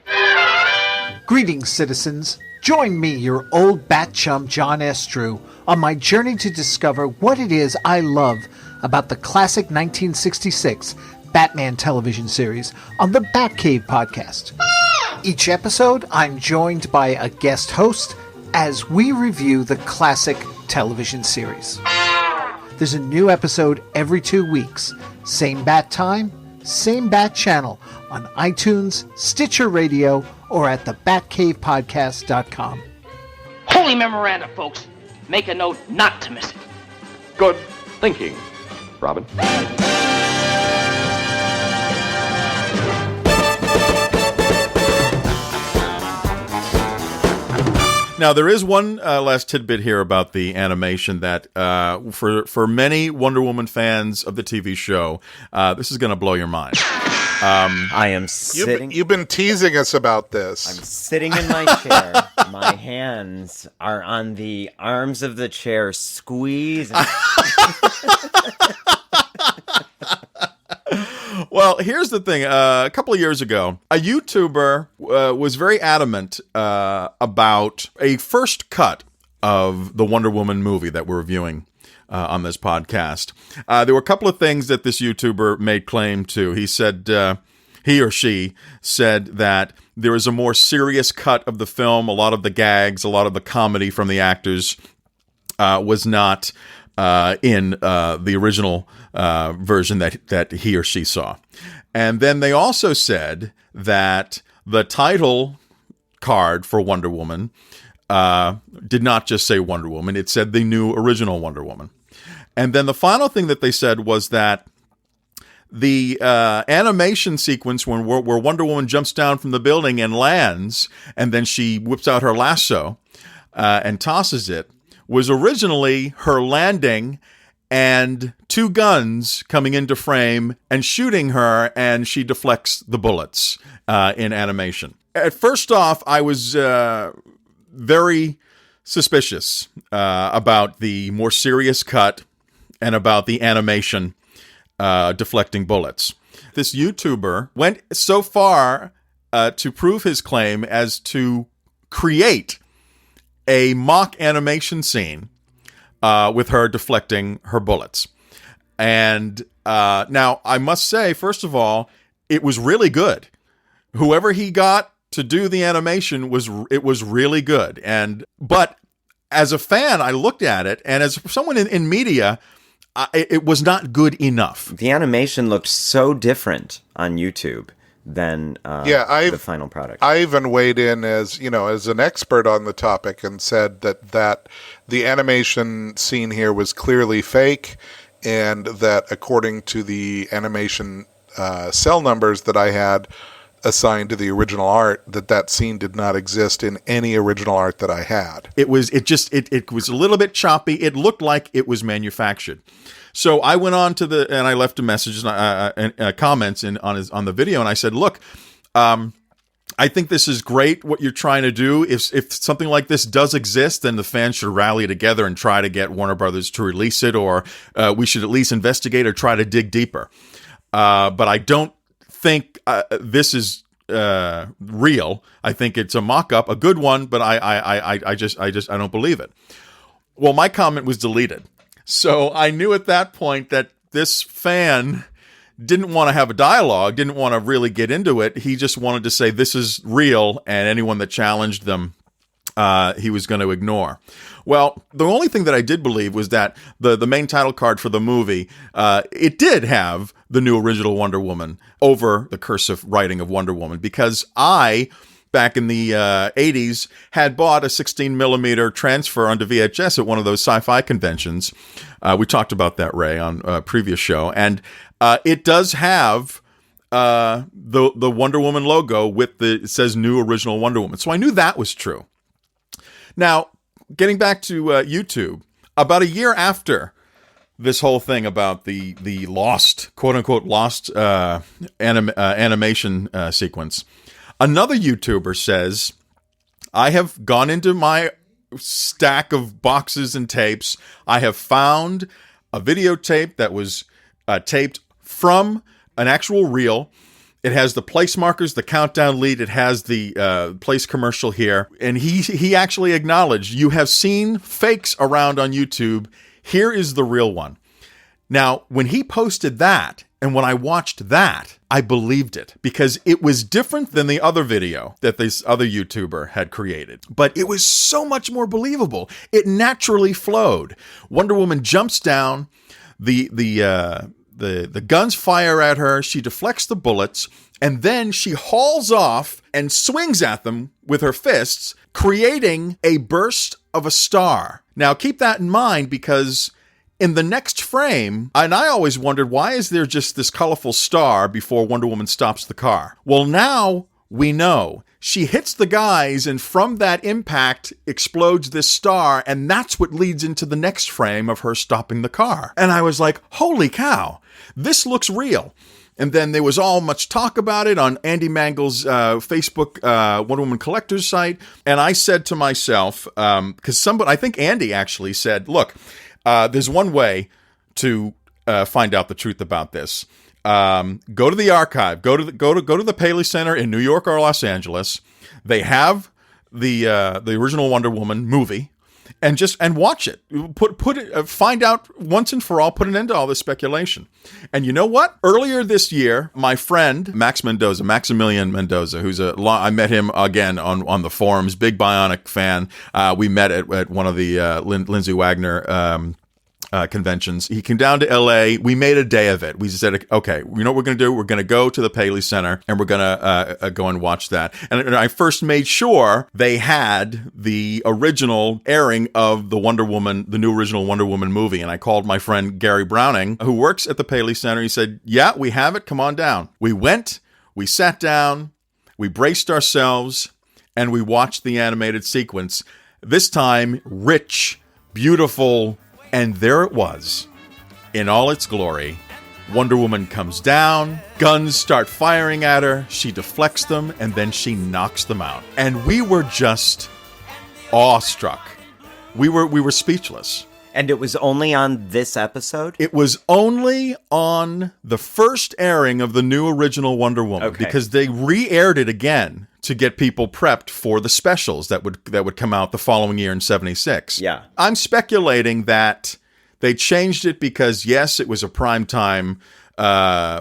Greetings, citizens. Join me, your old bat chum, John S. Drew, on my journey to discover what it is I love about the classic 1966 Batman television series on the Batcave podcast. Each episode, I'm joined by a guest host as we review the classic television series. There's a new episode every 2 weeks. Same bat time, same bat channel on iTunes, Stitcher Radio, or at thebatcavepodcast.com. Holy memoranda, folks. Make a note not to miss it. Good thinking, Robin. Now, there is one last tidbit here about the animation that for many Wonder Woman fans of the TV show, this is going to blow your mind. I am sitting. You've been teasing us about this. I'm sitting in my chair. My hands are on the arms of the chair, squeezing. Well, here's the thing. A couple of years ago, a YouTuber was very adamant about a first cut of the Wonder Woman movie that we're reviewing on this podcast. There were a couple of things that this YouTuber made claim to. He said, he or she said that there is a more serious cut of the film. A lot of the gags, a lot of the comedy from the actors was not in the original version that he or she saw. And then they also said that the title card for Wonder Woman did not just say Wonder Woman, it said the new original Wonder Woman. And then the final thing that they said was that the animation sequence where Wonder Woman jumps down from the building and lands, and then she whips out her lasso and tosses it, was originally her landing and two guns coming into frame and shooting her, and she deflects the bullets in animation. At first off, I was very suspicious about the more serious cut and about the animation deflecting bullets. This YouTuber went so far to prove his claim as to create a mock animation scene with her deflecting her bullets. And now, I must say, first of all, it was really good. Whoever he got to do the animation was really good. But as a fan, I looked at it, and as someone in media, it was not good enough. The animation looked so different on YouTube than the final product. I even weighed in as an expert on the topic and said that the animation scene here was clearly fake, and that according to the animation cell numbers that I had assigned to the original art, that scene did not exist in any original art that I had. It was a little bit choppy. It looked like it was manufactured. So I went on to and I left a message and comments on the video, and I said, look, I think this is great what you're trying to do. If something like this does exist, then the fans should rally together and try to get Warner Brothers to release it, or we should at least investigate or try to dig deeper. But I don't think this is real. I think it's a mock-up, a good one, but I just don't believe it. Well, my comment was deleted. So I knew at that point that this fan didn't want to have a dialogue, didn't want to really get into it. He just wanted to say this is real, and anyone that challenged them, he was going to ignore. Well, the only thing that I did believe was that the main title card for the movie, it did have the new original Wonder Woman over the cursive writing of Wonder Woman, because I, back in the 80s, had bought a 16mm transfer onto VHS at one of those sci-fi conventions. We talked about that, Ray, on a previous show. And it does have the Wonder Woman logo it says new original Wonder Woman. So I knew that was true. Now, getting back to YouTube, about a year after this whole thing about the lost, quote-unquote, lost animation sequence, another YouTuber says, I have gone into my stack of boxes and tapes. I have found a videotape that was taped from an actual reel. It has the place markers, the countdown lead. It has the place commercial here. And he actually acknowledged, you have seen fakes around on YouTube. Here is the real one. Now, when he posted that, and when I watched that, I believed it, because it was different than the other video that this other YouTuber had created. But it was so much more believable. It naturally flowed. Wonder Woman jumps down, the guns fire at her, she deflects the bullets, and then she hauls off and swings at them with her fists, creating a burst of a star. Now, keep that in mind, because in the next frame, and I always wondered, why is there just this colorful star before Wonder Woman stops the car? Well, now we know. She hits the guys, and from that impact explodes this star, and that's what leads into the next frame of her stopping the car. And I was like, holy cow, this looks real. And then there was all much talk about it on Andy Mangels' Facebook Wonder Woman Collector's site. And I said to myself, because I think Andy actually said, look, there's one way to find out the truth about this. Go to the archive. Go to the Paley Center in New York or Los Angeles. They have the original Wonder Woman movie, and watch it. Put it. Find out once and for all. Put an end to all this speculation. And you know what? Earlier this year, my friend Maximilian Mendoza, I met him again on the forums. Big Bionic fan. We met at one of the Lindsay Wagner conventions. He came down to LA. We made a day of it. We said, okay, you know what we're going to do? We're going to go to the Paley Center, and we're going to go and watch that. And I first made sure they had the original airing of the new original Wonder Woman movie. And I called my friend Gary Browning, who works at the Paley Center. He said, yeah, we have it. Come on down. We went, we sat down, we braced ourselves, and we watched the animated sequence. This time, rich, beautiful. And there it was, in all its glory. Wonder Woman comes down, guns start firing at her, she deflects them, and then she knocks them out. And we were just awestruck. We were speechless. And it was only on this episode? It was only on the first airing of the new original Wonder Woman, because they re-aired it again to get people prepped for the specials that would come out the following year in 76. Yeah. I'm speculating that they changed it because, yes, it was a primetime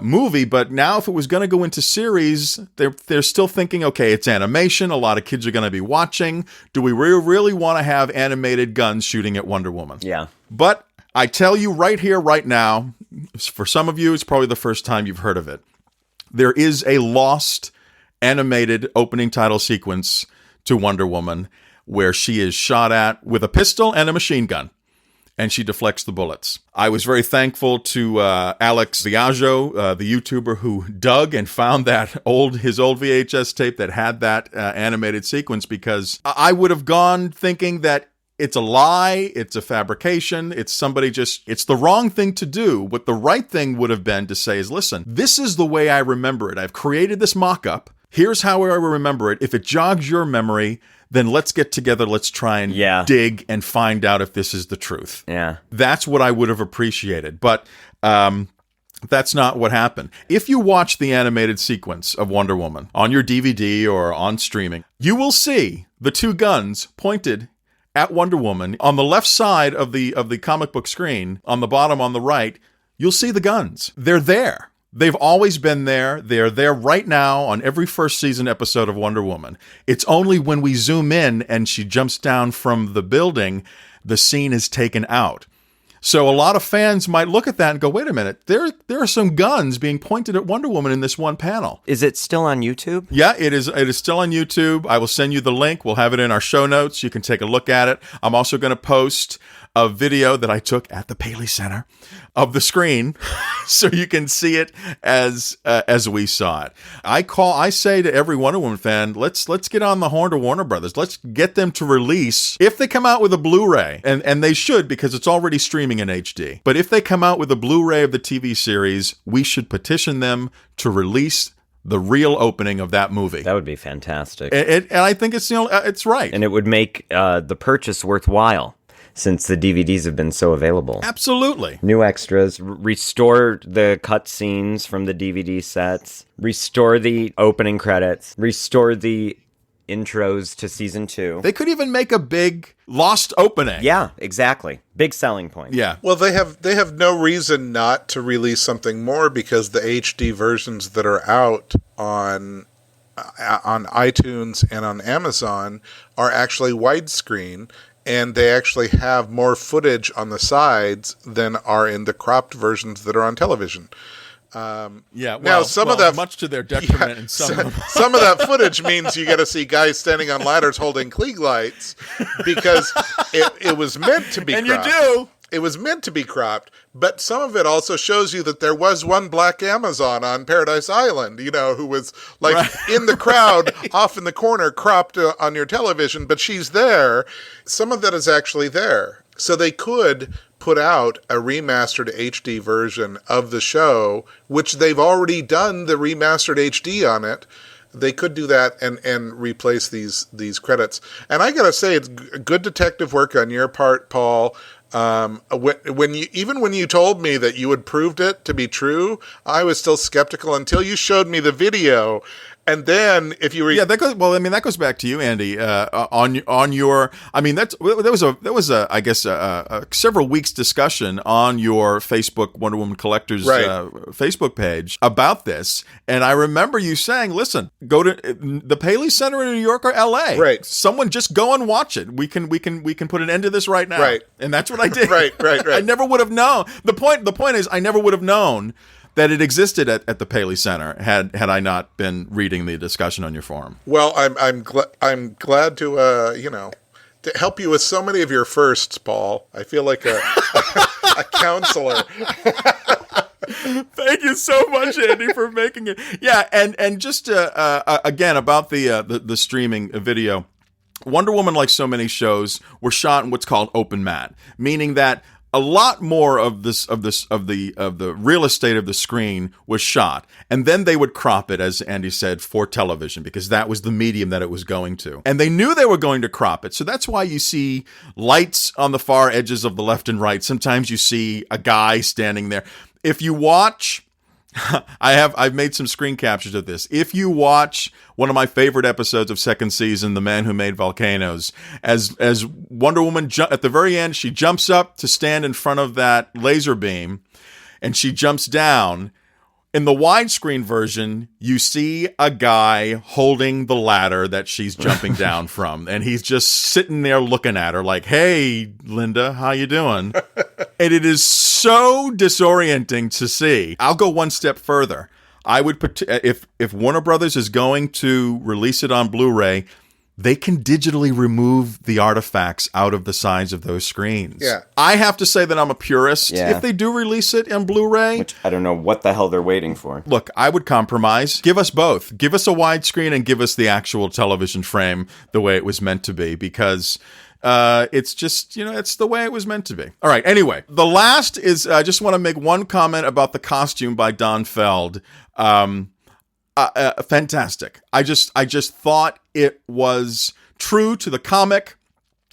movie, but now if it was going to go into series, they're still thinking, okay, it's animation, a lot of kids are going to be watching. Do we really want to have animated guns shooting at Wonder Woman? Yeah. But I tell you right here, right now, for some of you, it's probably the first time you've heard of it. There is a lost animated opening title sequence to Wonder Woman where she is shot at with a pistol and a machine gun, and she deflects the bullets. I was very thankful to Alex Viaggio, the YouTuber who dug and found his old VHS tape that had that animated sequence, because I would have gone thinking that it's a lie, it's a fabrication, it's the wrong thing to do. What the right thing would have been to say is, listen, this is the way I remember it. I've created this mock-up. Here's how I remember it. If it jogs your memory, then let's get together, let's try and dig and find out if this is the truth. Yeah. That's what I would have appreciated. But that's not what happened. If you watch the animated sequence of Wonder Woman on your DVD or on streaming, you will see the two guns pointed at Wonder Woman. On the left side of the comic book screen, on the bottom on the right, you'll see the guns. They're there. They've always been there. They're there right now on every first season episode of Wonder Woman. It's only when we zoom in and she jumps down from the building, the scene is taken out. So a lot of fans might look at that and go, wait a minute, there are some guns being pointed at Wonder Woman in this one panel. Is it still on YouTube? Yeah, it is still on YouTube. I will send you the link. We'll have it in our show notes. You can take a look at it. I'm also going to post a video that I took at the Paley Center of the screen so you can see it as we saw it. I say to every Wonder Woman fan, let's get on the horn to Warner Brothers. Let's get them to release, if they come out with a Blu-ray, and they should, because it's already streaming in HD. But if they come out with a Blu-ray of the TV series, we should petition them to release the real opening of that movie. That would be fantastic. And I think it's right. And it would make the purchase worthwhile, since the DVDs have been so available. Absolutely. New extras, restore the cutscenes from the DVD sets, restore the opening credits, restore the intros to season 2. They could even make a big lost opening. Yeah, exactly. Big selling point. Yeah. Well, they have no reason not to release something more, because the HD versions that are out on iTunes and on Amazon are actually widescreen, and they actually have more footage on the sides than are in the cropped versions that are on television. Now some of that, much to their detriment, and some of that footage means you got to see guys standing on ladders holding Klieg lights, because it was meant to be. And cropped. You do. It was meant to be cropped, but some of it also shows you that there was one black Amazon on Paradise Island, who was in the crowd, off in the corner, cropped on your television, but she's there. Some of that is actually there. So they could put out a remastered HD version of the show, which they've already done the remastered HD on it. They could do that and replace these credits. And I gotta say, it's good detective work on your part, Paul. When you told me that you had proved it to be true, I was still skeptical until you showed me the video. And then if you were that goes back to you, Andy, on your, there was I guess a several weeks discussion on your Facebook Wonder Woman Collectors Facebook page about this, and I remember you saying, listen, go to the Paley Center in New York or LA, right? Someone just go and watch it. We can put an end to this right now, right? And that's what I did. right. I never would have known. The point is, I never would have known that it existed at the Paley Center had I not been reading the discussion on your forum. Well, I'm glad to to help you with so many of your firsts, Paul. I feel like a counselor. Thank you so much, Andy, for making it. Yeah, and just again about the streaming video. Wonder Woman, like so many shows, were shot in what's called open matte, meaning that a lot more of the real estate of the screen was shot, and then they would crop it, as Andy said, for television, because that was the medium that it was going to. And they knew they were going to crop it, so that's why you see lights on the far edges of the left and right. Sometimes you see a guy standing there. If you watch, I've made some screen captures of this. If you watch one of my favorite episodes of second season, The Man Who Made Volcanoes, as Wonder Woman at the very end, she jumps up to stand in front of that laser beam, and she jumps down. In the widescreen version, you see a guy holding the ladder that she's jumping down from, and he's just sitting there looking at her like, "Hey, Linda, how you doing?" And it is so disorienting to see. I'll go one step further. I would if Warner Brothers is going to release it on Blu-ray, they can digitally remove the artifacts out of the sides of those screens. Yeah. I have to say that I'm a purist. Yeah. If they do release it on Blu-ray, Which I don't know what the hell they're waiting for. look, I would compromise. Give us both. Give us a widescreen and give us the actual television frame the way it was meant to be, because it's just, it's the way it was meant to be. All right. Anyway, the last is, I just want to make one comment about the costume by Don Feld. Fantastic. I just thought it was true to the comic,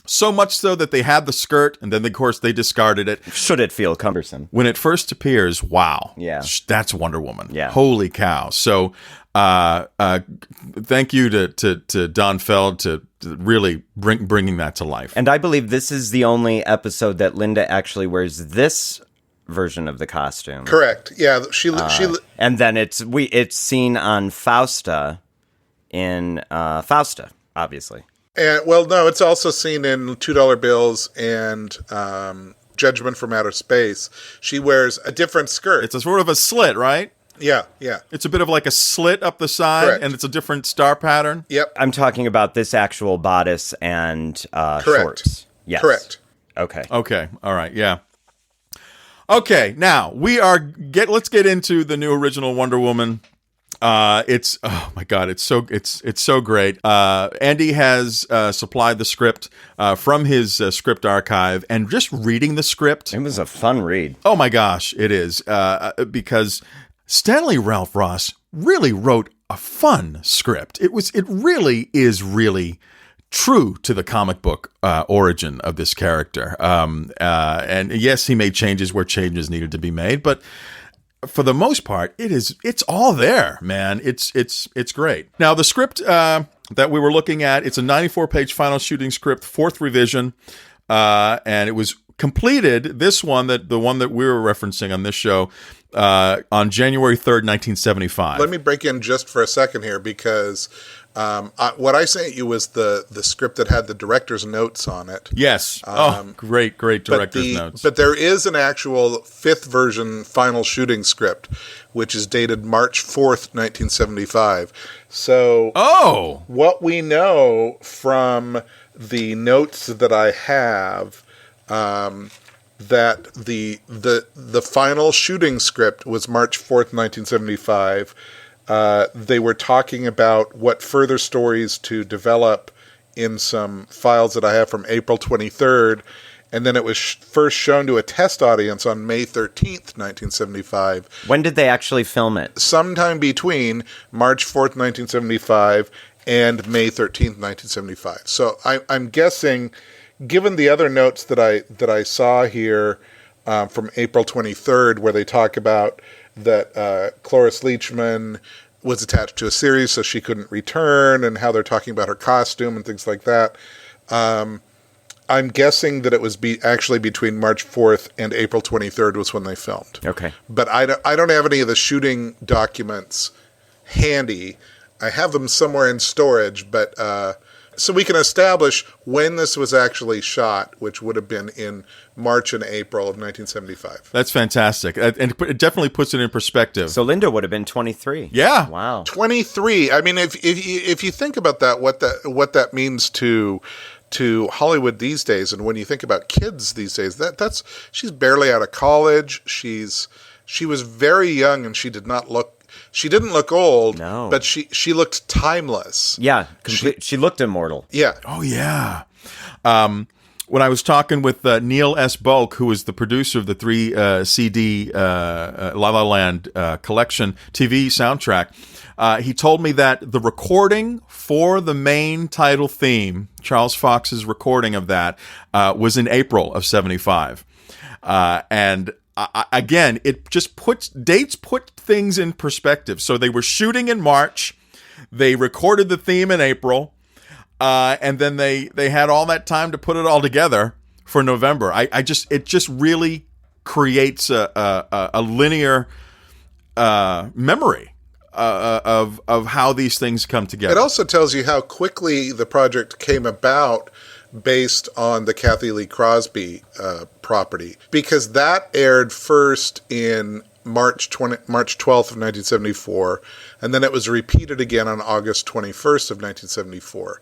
so much so that they had the skirt, and then of course they discarded it. Should it feel cumbersome? When it first appears, wow. Yeah. That's Wonder Woman. Yeah. Holy cow. So, thank you to Don Feld to really bringing that to life. And I believe this is the only episode that Linda actually wears this version of the costume. Correct. Yeah, she and then it's seen on Fausta in Fausta, obviously. And well, no, it's also seen in $2 bills and Judgment from Outer Space. She wears a different skirt. It's a sort of a slit, right? Yeah. It's a bit of like a slit up the side, Correct. and it's a different star pattern. Yep. I'm talking about this actual bodice and shorts. Yes. Correct. Okay. All right. Yeah. Okay, now let's get into the new original Wonder Woman. It's, oh my God, it's so great. Andy has supplied the script from his script archive, and just reading the script, It was a fun read. oh my gosh, it is, because Stanley Ralph Ross really wrote a fun script. It really is true to the comic book origin of this character. And yes, he made changes where changes needed to be made, but for the most part, it's all there, man. It's great. Now, the script that we were looking at, it's a 94-page final shooting script, 4th revision, and it was completed, the one that we were referencing on this show, on January 3rd, 1975. Let me break in just for a second here, because what I sent you was the script that had the director's notes on it. Yes. Great director's notes. But there is an actual 5th version final shooting script, which is dated March 4th, 1975. So what we know from the notes that I have, that the final shooting script was March 4th, 1975. They were talking about what further stories to develop in some files that I have from April 23rd, and then it was first shown to a test audience on May 13th, 1975. When did they actually film it? Sometime between March 4th, 1975 and May 13th, 1975. So I'm guessing, given the other notes that I saw here from April 23rd, where they talk about that Cloris Leachman was attached to a series, so she couldn't return, and how they're talking about her costume and things like that. I'm guessing that it was actually between March 4th and April 23rd was when they filmed. Okay. But I don't have any of the shooting documents handy. I have them somewhere in storage, but so we can establish when this was actually shot, which would have been in March and April of 1975. That's fantastic. And it definitely puts it in perspective. So Linda would have been 23. Yeah. Wow. 23. I mean, if you think about that, what that means to Hollywood these days, and when you think about kids these days, that's she's barely out of college. She was very young, and she didn't look old. No. But she looked timeless. Yeah, she looked immortal. Yeah. Oh, yeah. When I was talking with Neil S. Bulk, who was the producer of the 3 CD La La Land collection TV soundtrack, he told me that the recording for the main title theme, Charles Fox's recording of that, was in April of 75. And again, it just put things in perspective. So they were shooting in March, they recorded the theme in April, and then they had all that time to put it all together for November. It just really creates a linear memory of how these things come together. It also tells you how quickly the project came about. based on the Kathy Lee Crosby property, because that aired first in March 12th of 1974, and then it was repeated again on August 21st of 1974.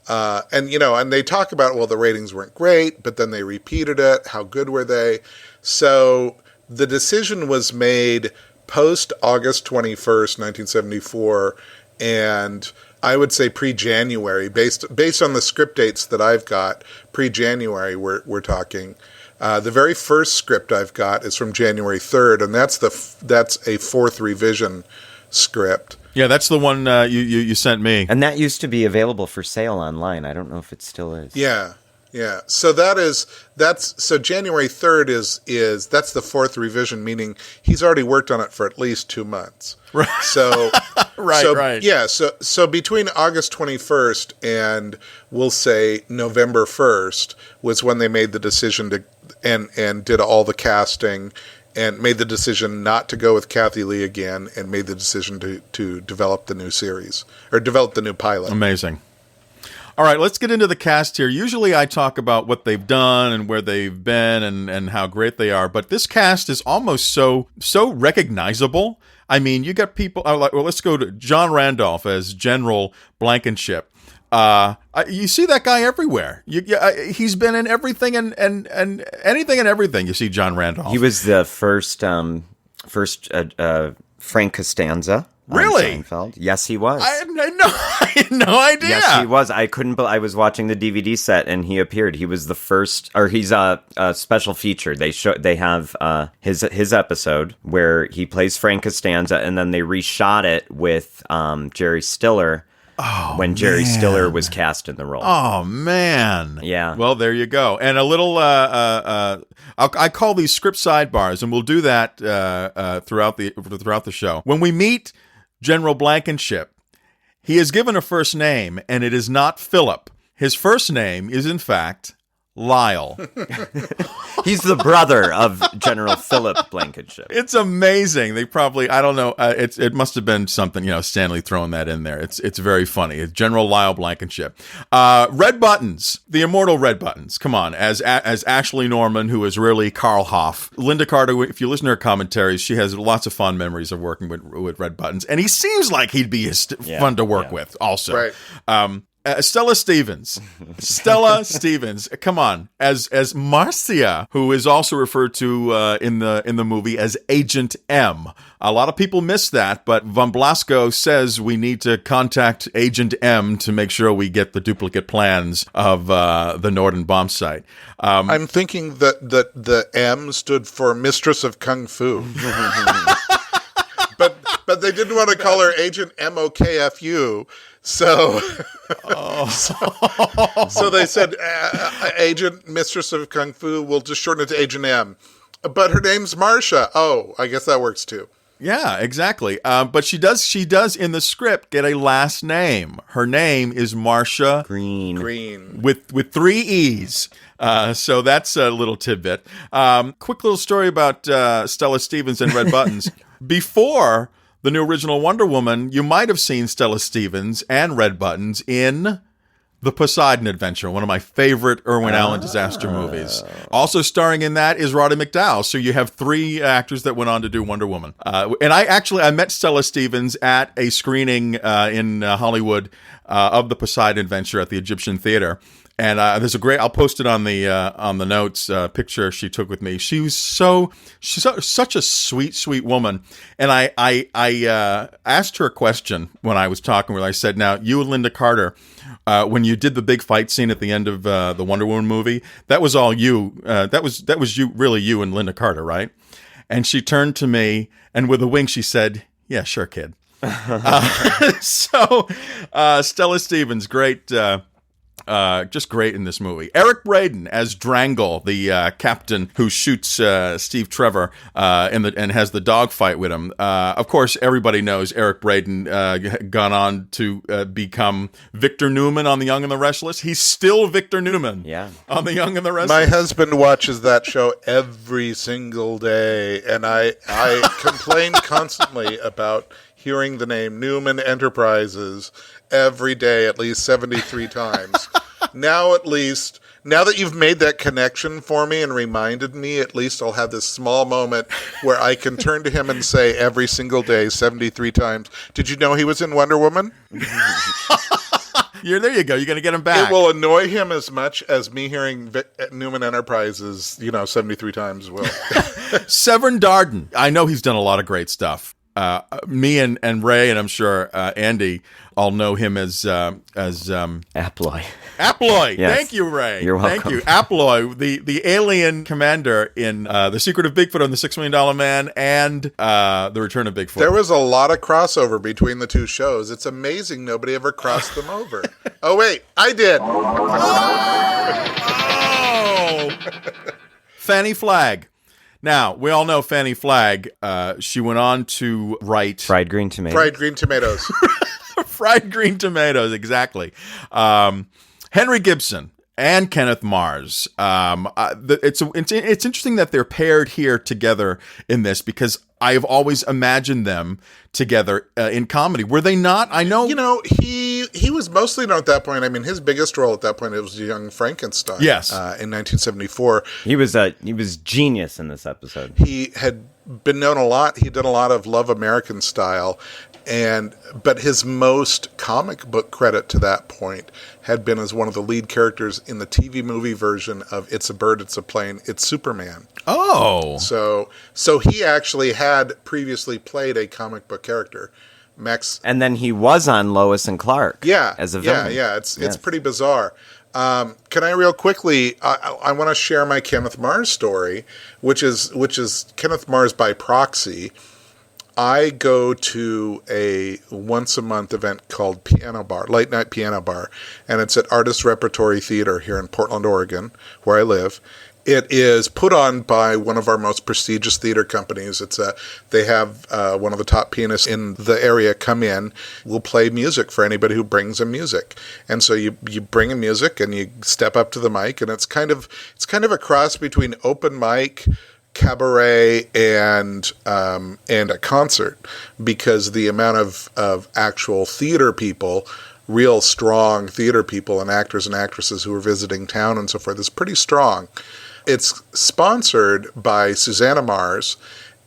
And they talk about, well, the ratings weren't great, but then they repeated it. How good were they? So the decision was made post August 21st, 1974, and I would say pre-January, based on the script dates that I've got, pre-January we're talking. The very first script I've got is from January 3rd, and that's a fourth revision script. Yeah, that's the one you sent me. And that used to be available for sale online. I don't know if it still is. Yeah. So so January 3rd is that's the fourth revision, meaning he's already worked on it for at least 2 months. Right. So right. Yeah. So between August 21st and we'll say November 1st was when they made the decision to and did all the casting and made the decision not to go with Kathy Lee again, and made the decision to develop the new series, or develop the new pilot. Amazing. All right, let's get into the cast here. Usually I talk about what they've done and where they've been and how great they are, but this cast is almost so recognizable. I mean, you got people, let's go to John Randolph as General Blankenship. You see that guy everywhere. He's been in everything and anything and everything. You see John Randolph. He was the first Frank Costanza. Really? Seinfeld. Yes, he was. I had no idea. Yes, he was. I was watching the DVD set and he appeared. He was the first, or he's a special feature. They have his episode where he plays Frank Costanza, and then they reshot it with Jerry Stiller. Oh, when Jerry Stiller was cast in the role. Oh, man. Yeah. Well, there you go. And a little, I call these script sidebars, and we'll do that throughout the show. When we meet General Blankenship, he is given a first name, and it is not Philip. His first name is, in fact, Lyle. He's the brother of General Philip Blankenship. It's amazing. They probably, I don't know, it must have been something, Stanley throwing that in there. It's very funny. It's General Lyle Blankenship. Red Buttons, the immortal Red Buttons. Come on, as Ashley Norman, who is really Carl Hoff. Linda Carter, if you listen to her commentaries, she has lots of fond memories of working with Red Buttons, and he seems like he'd be fun to work with also. Right. Stella Stevens. Stella Stevens. Come on. As Marcia, who is also referred to in the movie as Agent M. A lot of people miss that, but Von Blasco says we need to contact Agent M to make sure we get the duplicate plans of the Norden bomb site. I'm thinking that the M stood for Mistress of Kung Fu. But they didn't want to call her Agent MOKFU, so they said Agent Mistress of Kung Fu. We'll just shorten it to Agent M. But her name's Marcia. Oh, I guess that works too. Yeah, exactly. But she does in the script get a last name. Her name is Marcia Green. with 3 E's. So that's a little tidbit. Quick little story about Stella Stevens and Red Buttons. Before the new original Wonder Woman, you might have seen Stella Stevens and Red Buttons in The Poseidon Adventure, one of my favorite Irwin Allen disaster movies. Also starring in that is Roddy McDowall. So you have 3 actors that went on to do Wonder Woman. And I met Stella Stevens at a screening in Hollywood of The Poseidon Adventure at the Egyptian Theater. And there's a great, I'll post it on the notes, picture she took with me. She's such a sweet woman. And I asked her a question when I was talking with her. I said, now, you and Linda Carter, when you did the big fight scene at the end of the Wonder Woman movie, that was all you. That was you, really you and Linda Carter, right? And she turned to me, and with a wink, she said, yeah, sure, kid. So Stella Stevens, great. Just great in this movie. Eric Braeden as Drangle, the captain who shoots Steve Trevor and has the dogfight with him. Of course, everybody knows Eric Braeden gone on to become Victor Newman on The Young and the Restless. He's still Victor Newman on The Young and the Restless. My husband watches that show every single day, and I complain constantly about hearing the name Newman Enterprises every day, at least 73 times. Now at least, now that you've made that connection for me and reminded me, at least I'll have this small moment where I can turn to him and say every single day, 73 times, did you know he was in Wonder Woman? There you go. You're going to get him back. It will annoy him as much as me hearing Newman Enterprises, 73 times will. Severn Darden. I know he's done a lot of great stuff. Me and Ray, and I'm sure Andy, all know him as Aploy. Aploy. Yes. Thank you, Ray. You're welcome. Thank you. Aploy, the alien commander in The Secret of Bigfoot and the $6 Million Man and The Return of Bigfoot. There was a lot of crossover between the two shows. It's amazing nobody ever crossed them over. Oh, wait, I did. Oh! Fanny Flagg. Now, we all know Fanny Flagg. She went on to write... Fried green tomatoes. Fried green tomatoes. Fried green tomatoes, exactly. Henry Gibson and Kenneth Mars. It's interesting that they're paired here together in this because I've always imagined them together in comedy. Were they not? I know. He was mostly known at that point. I mean, his biggest role at that point was Young Frankenstein. Yes. In 1974. He was genius in this episode. He had been known a lot. He did a lot of Love American Style. But his most comic book credit to that point had been as one of the lead characters in the TV movie version of It's a Bird, It's a Plane, It's Superman. Oh. So he actually had previously played a comic book character. Max. And then he was on Lois and Clark. Yeah. As a villain. Yeah. It's pretty bizarre. Can I real quickly, I want to share my Kenneth Mars story, which is Kenneth Mars by proxy. I go to a once-a-month event called Piano Bar, Late Night Piano Bar, and it's at Artist Repertory Theater here in Portland, Oregon, where I live. It is put on by one of our most prestigious theater companies. They have one of the top pianists in the area come in. We'll play music for anybody who brings a music. And so you bring a music and you step up to the mic, and it's kind of a cross between open mic, cabaret, and a concert, because the amount of actual theater people, real strong theater people and actors and actresses who are visiting town and so forth is pretty strong. It's sponsored by Susanna Mars,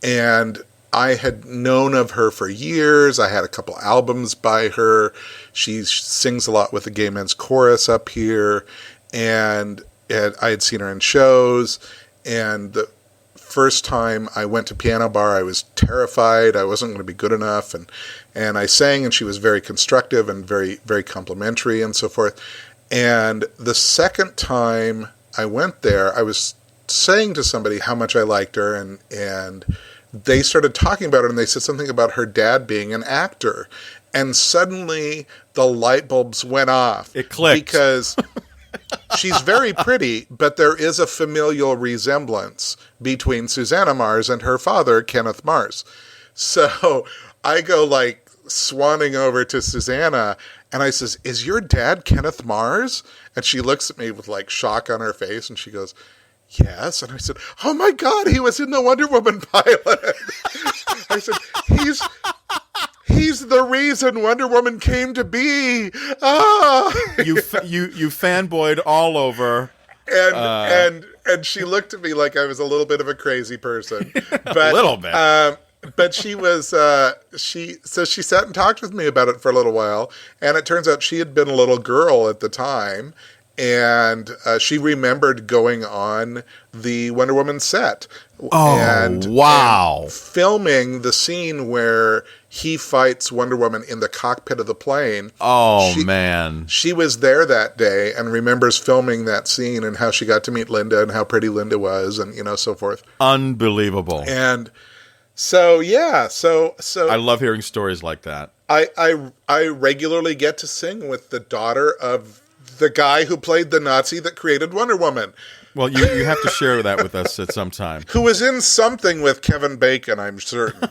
and I had known of her for years. I had a couple albums by her. She sings a lot with the Gay Men's Chorus up here, and I had seen her in shows, and the first time I went to Piano Bar, I was terrified. I wasn't going to be good enough, and I sang, and she was very constructive and very, very complimentary and so forth. And the second time I went there, I was saying to somebody how much I liked her, and they started talking about her, and they said something about her dad being an actor. And suddenly the light bulbs went off. It clicked. Because she's very pretty, but there is a familial resemblance between Susanna Mars and her father, Kenneth Mars. So I go like swanning over to Susanna, and I says, "Is your dad Kenneth Mars?" And she looks at me with like shock on her face, and she goes, "Yes." And I said, "Oh my God, he was in the Wonder Woman pilot." I said, He's the reason Wonder Woman came to be. Ah! You fanboyed all over. And she looked at me like I was a little bit of a crazy person. But, a little bit. But she was, she sat and talked with me about it for a little while. And it turns out she had been a little girl at the time. And she remembered going on the Wonder Woman set. Wow. And filming the scene where he fights Wonder Woman in the cockpit of the plane. Man. She was there that day and remembers filming that scene and how she got to meet Linda and how pretty Linda was and, so forth. Unbelievable. And so, yeah. So I love hearing stories like that. I regularly get to sing with the daughter of the guy who played the Nazi that created Wonder Woman. Well, you have to share that with us at some time. Who was in something with Kevin Bacon, I'm certain.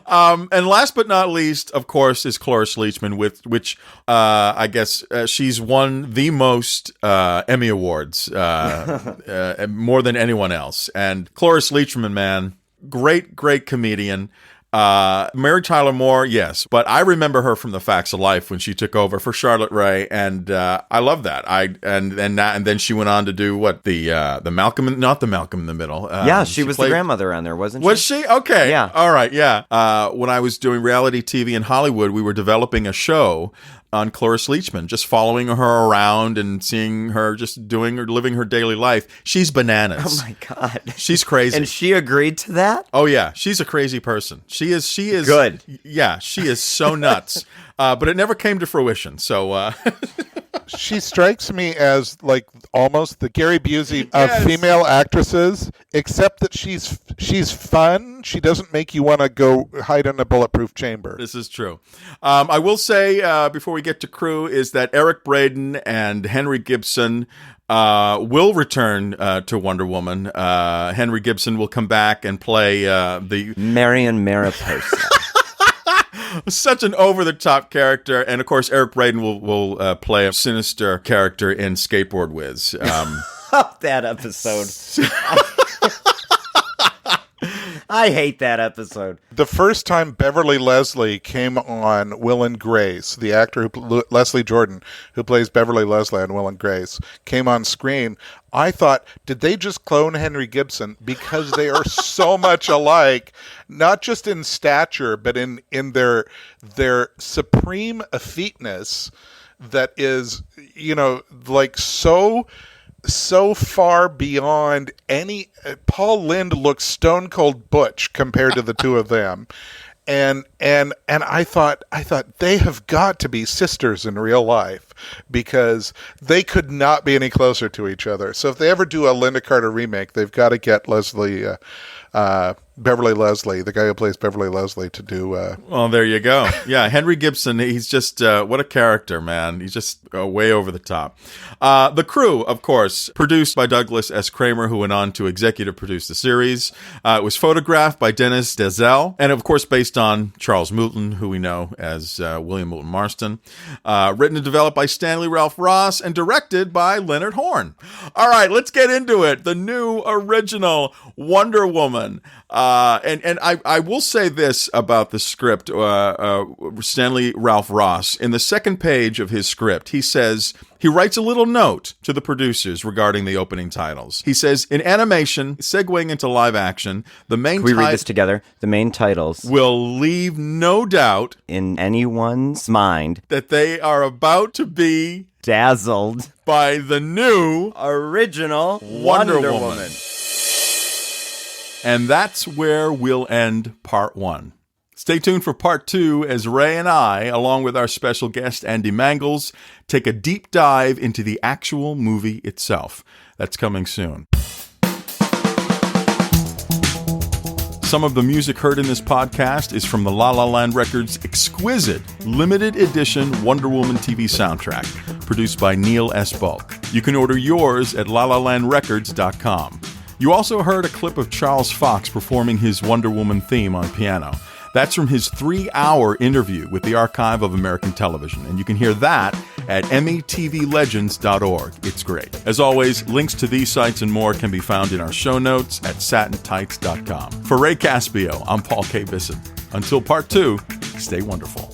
And last but not least, of course, is Cloris Leachman, which I guess she's won the most Emmy Awards, more than anyone else. And Cloris Leachman, man, great comedian. Mary Tyler Moore, yes, but I remember her from The Facts of Life when she took over for Charlotte Rae, and I love that. And then she went on to do what the Malcolm, not the Malcolm in the Middle. She was the grandmother on there, wasn't she? Was she? Okay. Yeah. All right. Yeah. When I was doing reality TV in Hollywood, we were developing a show on Cloris Leachman, just following her around and seeing her just doing or living her daily life. She's bananas. Oh my God. She's crazy. And she agreed to that? Oh yeah. She's a crazy person. She is good. Yeah. She is so nuts. But it never came to fruition. So, she strikes me as like almost the Gary Busey of Yes. female actresses, except that she's fun. She doesn't make you want to go hide in a bulletproof chamber. This is true. I will say, before we get to crew, is that Eric Braeden and Henry Gibson will return to Wonder Woman. Henry Gibson will come back and play the Marion Mariposa. such an over-the-top character. And, of course, Eric Braeden will play a sinister character in Skateboard Wiz. That episode. I hate that episode. The first time Beverly Leslie came on Will and Grace, the actor Leslie Jordan, who plays Beverly Leslie on Will and Grace, came on screen, I thought, did they just clone Henry Gibson? Because they are so much alike, not just in stature, but in their supreme effeteness that is, like so far beyond any. Paul Lynde looks stone cold butch compared to the two of them, and I thought they have got to be sisters in real life, because they could not be any closer to each other. So if they ever do a Linda Carter remake, they've got to get Beverly Leslie, the guy who plays Beverly Leslie, to do. Well, there you go. Yeah, Henry Gibson, he's just, what a character, man. He's just way over the top. The Crew, of course, produced by Douglas S. Kramer, who went on to executive produce the series. It was photographed by Dennis Dezel, and of course based on Charles Moulton, who we know as William Moulton Marston. Written and developed by Stanley Ralph Ross, and directed by Leonard Horn. All right, let's get into it. The new original Wonder Woman. And I will say this about the script, Stanley Ralph Ross. In the second page of his script, he writes a little note to the producers regarding the opening titles. He says, in animation, segueing into live action, the main Can we read this together? The main titles will leave no doubt in anyone's mind that they are about to be dazzled by the new original Wonder Woman. And that's where we'll end part 1. Stay tuned for part 2 as Ray and I, along with our special guest Andy Mangels, take a deep dive into the actual movie itself. That's coming soon. Some of the music heard in this podcast is from the La La Land Records' exquisite limited edition Wonder Woman TV soundtrack, produced by Neil S. Bulk. You can order yours at lalalandrecords.com. You also heard a clip of Charles Fox performing his Wonder Woman theme on piano. That's from his 3-hour interview with the Archive of American Television, and you can hear that at metvlegends.org. It's great. As always, links to these sites and more can be found in our show notes at satintights.com. For Ray Caspio, I'm Paul K. Bisson. Until part 2, stay wonderful.